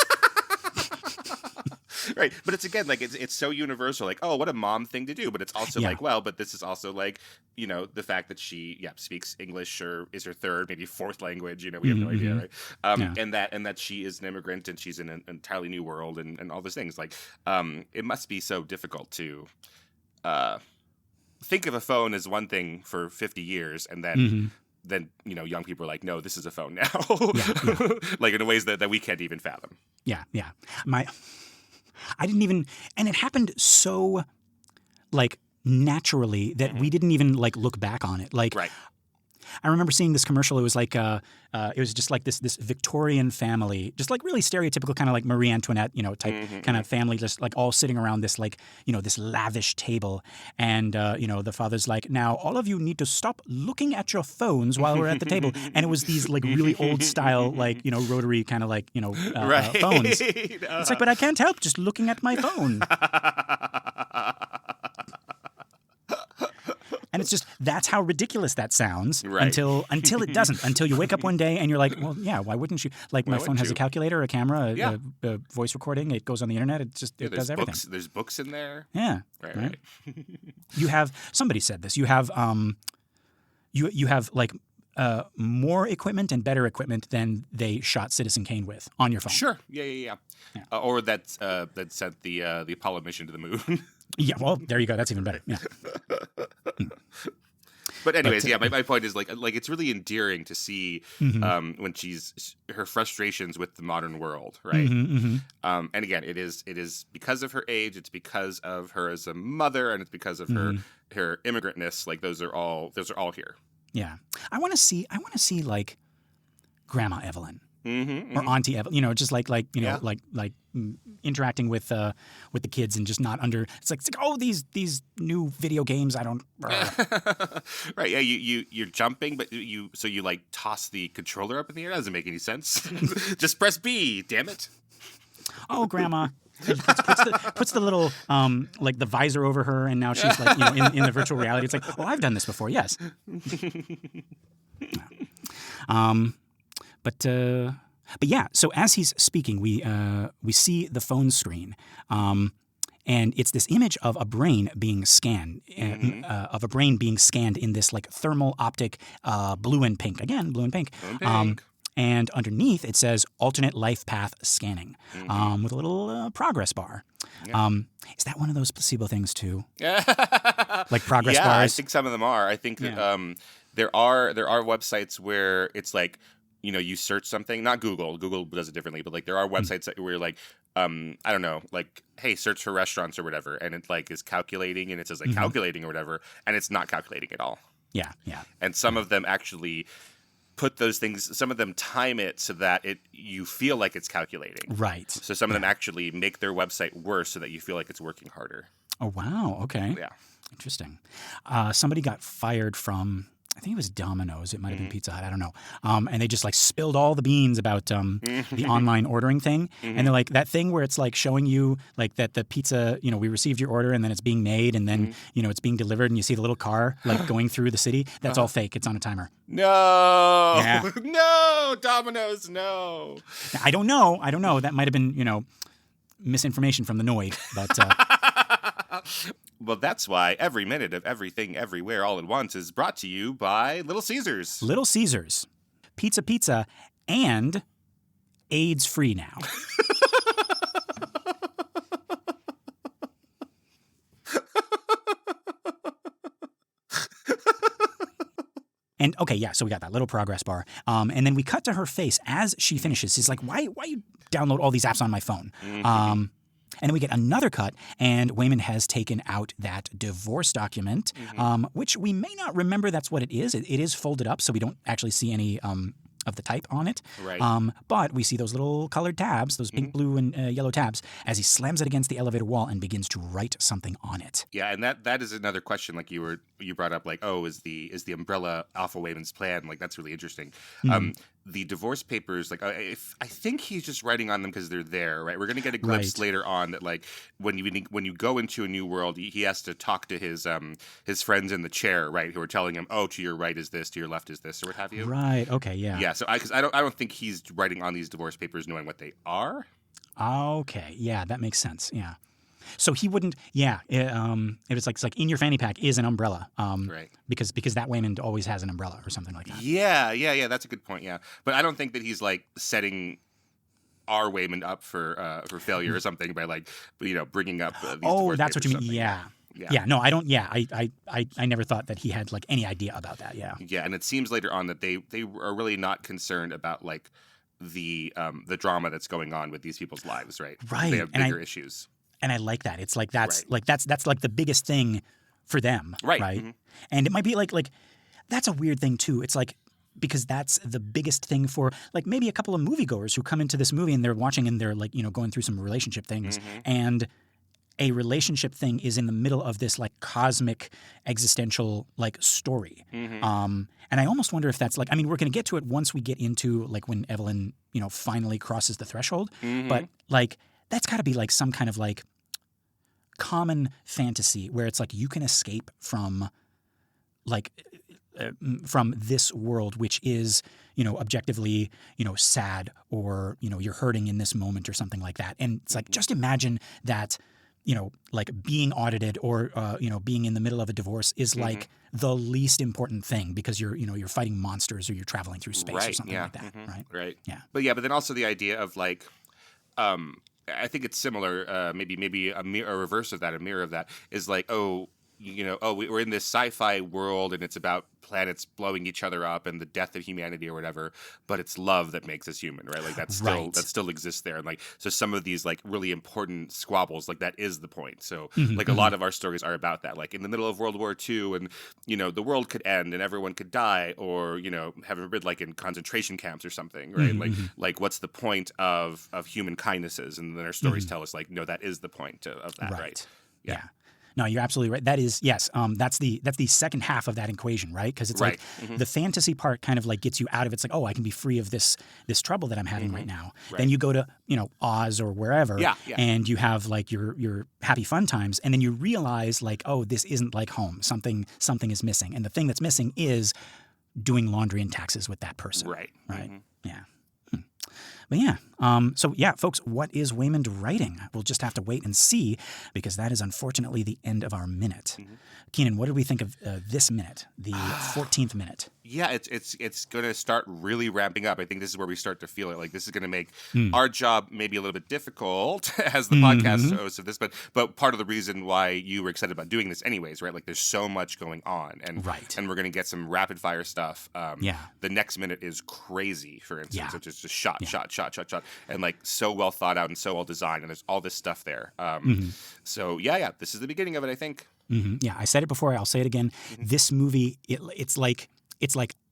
Right, but it's again like it's so universal, like, oh, what a mom thing to do, but it's also like, well, but this is also like the fact that she speaks English or is her third, maybe fourth language, we have no idea, right? And that she is an immigrant and she's in an entirely new world and all those things, like it must be so difficult to think of a phone as one thing for 50 years and then young people are like, no, this is a phone now. Like in ways that we can't even fathom. I didn't even, and it happened so like naturally that we didn't even like look back on it. Like, right. I remember seeing this commercial. It was like, it was just like this Victorian family, just like really stereotypical kind of like Marie Antoinette, type kind of family, just like all sitting around this like, this lavish table. And, the father's like, now all of you need to stop looking at your phones while we're at the table. And it was these like really old style, like, rotary kind of like, right. phones. It's like, but I can't help just looking at my phone. And it's just, that's how ridiculous that sounds until it doesn't. Until you wake up one day and you're like, well, yeah, why wouldn't you? Like my phone has a calculator, a camera, a voice recording. It goes on the internet. It just it does everything. There's books in there. Yeah. Right. You have, somebody said this, you have you have like more equipment and better equipment than they shot Citizen Kane with on your phone. Sure. Yeah. Or that sent the Apollo mission to the moon. Yeah, well, there you go. That's even better. Yeah. But anyways, my point is like it's really endearing to see when her frustrations with the modern world, right? And again, it is because of her age, it's because of her as a mother, and it's because of her immigrantness. Like those are all here. Yeah, I want to see like Grandma Evelyn. Or Auntie Evelyn, just like interacting with the kids and just not under. It's like oh these new video games I don't. Right, yeah, you're jumping, but you like toss the controller up in the air. That doesn't make any sense. Just press B, damn it. Oh, Grandma. Puts the little like the visor over her, and now she's like in the virtual reality. It's like, oh, I've done this before. Yes. But yeah, so as he's speaking, we see the phone screen, and it's this image of a brain being scanned, in this like thermal optic blue and pink. Again, blue and pink. And underneath it says alternate life path scanning, with a little progress bar. Yeah. Is that one of those placebo things too? Like progress bars? I think some of them are. I think that there are websites where it's like, you search something, not Google does it differently, but like there are websites where you're like, I don't know, like, hey, search for restaurants or whatever. And it like is calculating and it says like calculating or whatever. And it's not calculating at all. Yeah. And some of them actually put those things, some of them time it so that you feel like it's calculating. Right. So some of them actually make their website worse so that you feel like it's working harder. Oh, wow. Okay. Yeah. Interesting. Somebody got fired from, I think it was Domino's. It might have been Pizza Hut. I don't know. And they just like spilled all the beans about the online ordering thing. And they're like that thing where it's like showing you like that the pizza, we received your order and then it's being made and then, it's being delivered and you see the little car like going through the city. That's all fake. It's on a timer. No. Yeah. No, Domino's, no. I don't know. That might have been, misinformation from the Noid. But well, that's why every minute of everything, everywhere, all at once is brought to you by Little Caesars. Little Caesars. Pizza, and AIDS-free now. And okay, yeah, so we got that little progress bar. And then we cut to her face as she finishes. She's like, why you download all these apps on my phone. And then we get another cut, and Waymond has taken out that divorce document, which we may not remember that's what it is. It is folded up, so we don't actually see any of the type on it. Right. But we see those little colored tabs, those pink, blue, and yellow tabs, as he slams it against the elevator wall and begins to write something on it. Yeah, and that is another question. Like you brought up, like, oh, is the umbrella Alpha Waymond's plan? Like, that's really interesting. The divorce papers, like, I think he's just writing on them because they're there, right? We're going to get a glimpse later on that, like, when you go into a new world, he has to talk to his friends in the chair, right, who are telling him, oh, to your right is this, to your left is this, or what have you. Right. Okay. Yeah. Yeah. So I don't think he's writing on these divorce papers knowing what they are. Okay. Yeah, that makes sense. Yeah. So he wouldn't. Yeah. It's like in your fanny pack is an umbrella. Right. Because that Waymond always has an umbrella or something like that. Yeah. That's a good point. Yeah, but I don't think that he's like setting our Waymond up for failure or something by, like, bringing up. These divorce that's what you mean. something. Yeah. No, I don't. Yeah. I never thought that he had like any idea about that. Yeah. Yeah, and it seems later on that they are really not concerned about, like, the drama that's going on with these people's lives, right? Right. They have bigger issues. And I like that. It's like that's like the biggest thing for them, right? Mm-hmm. And it might be like that's a weird thing too. It's like because that's the biggest thing for like maybe a couple of moviegoers who come into this movie and they're watching and they're like going through some relationship things and a relationship thing is in the middle of this like cosmic existential like story. And I almost wonder if that's like, I mean, we're going to get to it once we get into like when Evelyn, finally crosses the threshold, but like that's got to be like some kind of like common fantasy where it's like you can escape from like from this world, which is, objectively, sad or, you're hurting in this moment or something like that. And it's like, just imagine that, like being audited or, being in the middle of a divorce is like the least important thing because you're fighting monsters or you're traveling through space or something like that. Right. Yeah. But then also the idea of like, I think it's similar, maybe a reverse of that, a mirror of that is like, we're in this sci-fi world and it's about planets blowing each other up and the death of humanity or whatever, but it's love that makes us human, right? Like that still exists there. And like, so some of these like really important squabbles, like that is the point. So like a lot of our stories are about that, like in the middle of World War II and, the world could end and everyone could die or, have been like in concentration camps or something, right? Like what's the point of human kindnesses? And then our stories tell us like, no, that is the point of that, right? Yeah. No, you're absolutely right. That is, yes, that's the second half of that equation, right? Because it's like the fantasy part kind of like gets you out of it. It's like, oh, I can be free of this trouble that I'm having right now. Right. Then you go to, Oz or wherever, and you have like your happy fun times, and then you realize like, oh, this isn't like home. Something is missing, and the thing that's missing is doing laundry and taxes with that person. Right. Yeah. But yeah, so yeah, folks, what is Waymond writing? We'll just have to wait and see because that is unfortunately the end of our minute. Keenan, what did we think of this minute, the 14th minute? Yeah, it's going to start really ramping up. I think this is where we start to feel it. Like this is going to make our job maybe a little bit difficult as the podcast host of this, but part of the reason why you were excited about doing this anyways, right? Like there's so much going on, and we're going to get some rapid fire stuff. The next minute is crazy, for instance. It's just shot, and like so well thought out and so well designed, and there's all this stuff there. So yeah, this is the beginning of it, I think. Yeah, I said it before. I'll say it again. This movie, it's like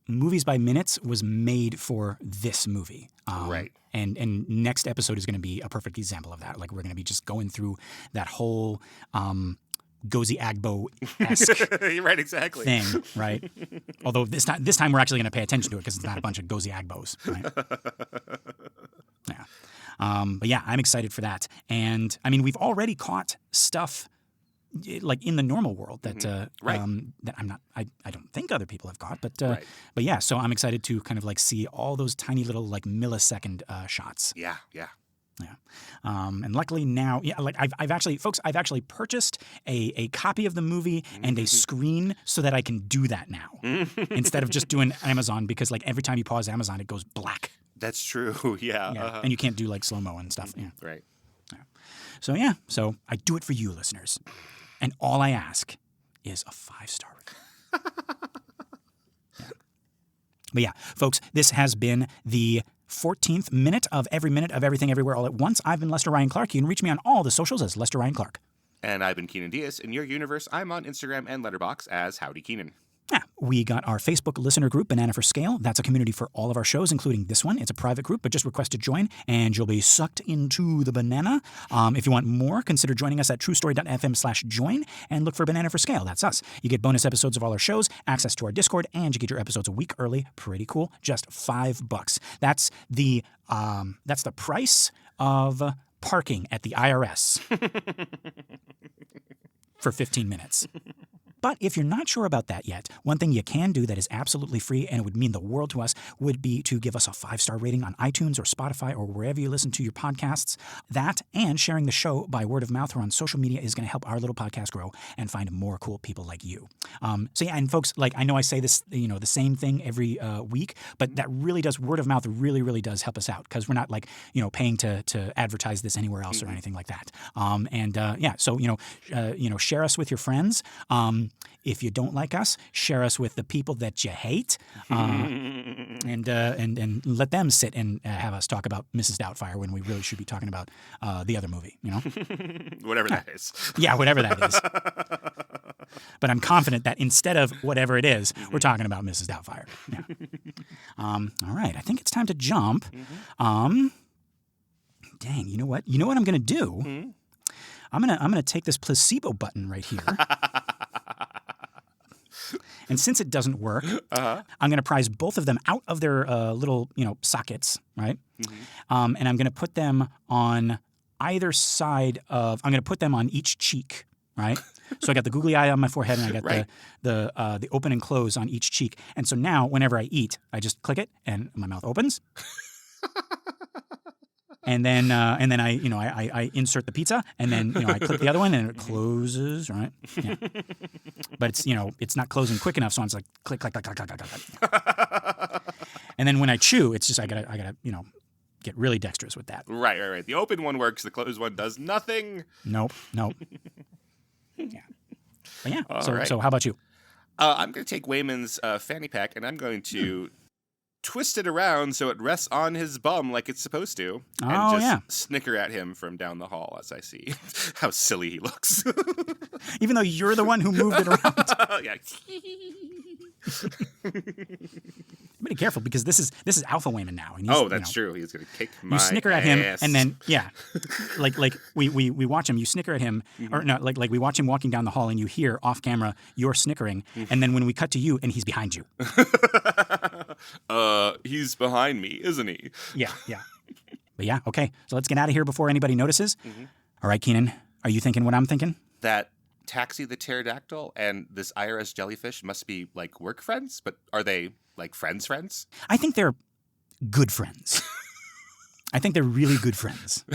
Movies by Minutes was made for this movie. And next episode is going to be a perfect example of that. Like we're going to be just going through that whole Gozi Agbo-esque thing, right? Although this time we're actually going to pay attention to it because it's not a bunch of Gozi Agbos, right? Yeah. But yeah, I'm excited for that. And I mean, we've already caught stuff like in the normal world that that I don't think other people have caught, but yeah, so I'm excited to kind of like see all those tiny little like millisecond shots. Yeah. And luckily now, like I've actually purchased a copy of the movie and a screen so that I can do that now instead of just doing Amazon because like every time you pause Amazon, it goes black. That's true. Yeah. And you can't do like slow-mo and stuff. Yeah. Right. Yeah. So I do it for you, listeners. And all I ask is a 5-star review. But yeah, folks, this has been the 14th minute of everything everywhere all at once. I've been Lester Ryan Clark. You can reach me on all the socials as Lester Ryan Clark. And I've been Keenan Diaz. In your universe, I'm on Instagram and Letterboxd as Howdy Keenan. Yeah, we got our Facebook listener group, Banana for Scale. That's a community for all of our shows, including this one. It's a private group, but just request to join, and you'll be sucked into the banana. If you want more, consider joining us at truestory.fm/join and look for Banana for Scale. That's us. You get bonus episodes of all our shows, access to our Discord, and you get your episodes a week early. Pretty cool. Just $5. That's the price of parking at the IRS for 15 minutes. But if you're not sure about that yet, one thing you can do that is absolutely free and it would mean the world to us would be to give us a 5-star rating on iTunes or Spotify or wherever you listen to your podcasts. That and sharing the show by word of mouth or on social media is going to help our little podcast grow and find more cool people like you. So yeah, and folks, like I know I say this, the same thing every week, but that really does, word of mouth really does help us out because we're not like, paying to advertise this anywhere else or anything like that. So share us with your friends. If you don't like us, share us with the people that you hate, and let them sit and have us talk about Mrs. Doubtfire when we really should be talking about the other movie, Whatever that is. Yeah, whatever that is. But I'm confident that instead of whatever it is, we're talking about Mrs. Doubtfire. Yeah. All right, I think it's time to jump. Dang, you know what? You know what I'm going to do? I'm gonna take this placebo button right here. And since it doesn't work, I'm going to prise both of them out of their little, sockets, right? And I'm going to put them on either side of. I'm going to put them on each cheek, right? So I got the googly eye on my forehead, and I got the open and close on each cheek. And so now, whenever I eat, I just click it, and my mouth opens. And then I insert the pizza, and then I click the other one, and it closes, right? Yeah. But it's not closing quick enough, so it's like click, click, click, click, click, click, click. And then when I chew, it's just I gotta get really dexterous with that. Right. The open one works, the closed one does nothing. Nope. Yeah. But yeah. Right. So how about you? I'm going to take Waymond's fanny pack, and I'm going to twist it around so it rests on his bum like it's supposed to, and snicker at him from down the hall as I see how silly he looks. Even though you're the one who moved it around. Yeah. Be careful because this is Alpha Waymond now. And that's true. He's gonna kick my ass. You snicker at him, and then like we watch him. You snicker at him, or no, like we watch him walking down the hall, and you hear off camera you're snickering, and then when we cut to you, and he's behind you. He's behind me, isn't he? Yeah. But yeah, okay. So let's get out of here before anybody notices. All right, Keenan, are you thinking what I'm thinking? That Taxi the Pterodactyl and this IRS jellyfish must be like work friends, but are they like friends? I think they're good friends. I think they're really good friends.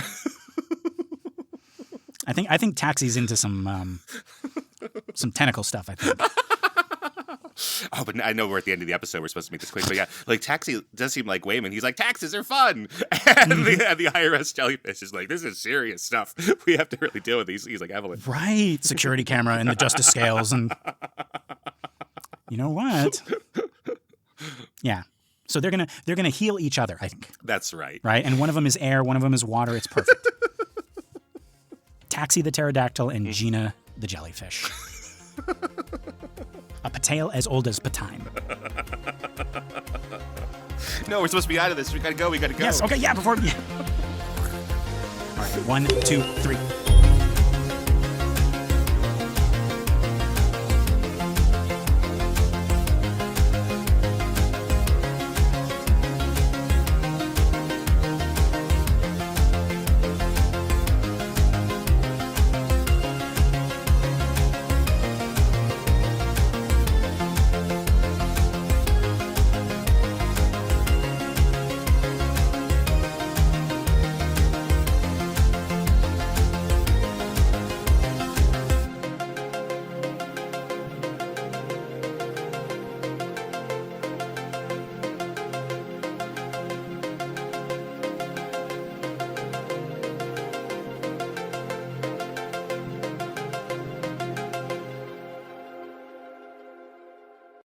I think Taxi's into some tentacle stuff, I think. Oh, but I know we're at the end of the episode. We're supposed to make this quick. But yeah, like Taxi does seem like Waymond. He's like, taxes are fun. And the IRS jellyfish is like, this is serious stuff. We have to really deal with these. He's like, Evelyn. Right. Security camera and the justice scales. And you know what? Yeah. So they're gonna heal each other, I think. That's right. Right? And one of them is air, one of them is water. It's perfect. Taxi the pterodactyl and Gina the jellyfish. A tale as old as Patime. No, we're supposed to be out of this. We gotta go. Yes, okay, yeah, before... Yeah. All right, 1, 2, 3.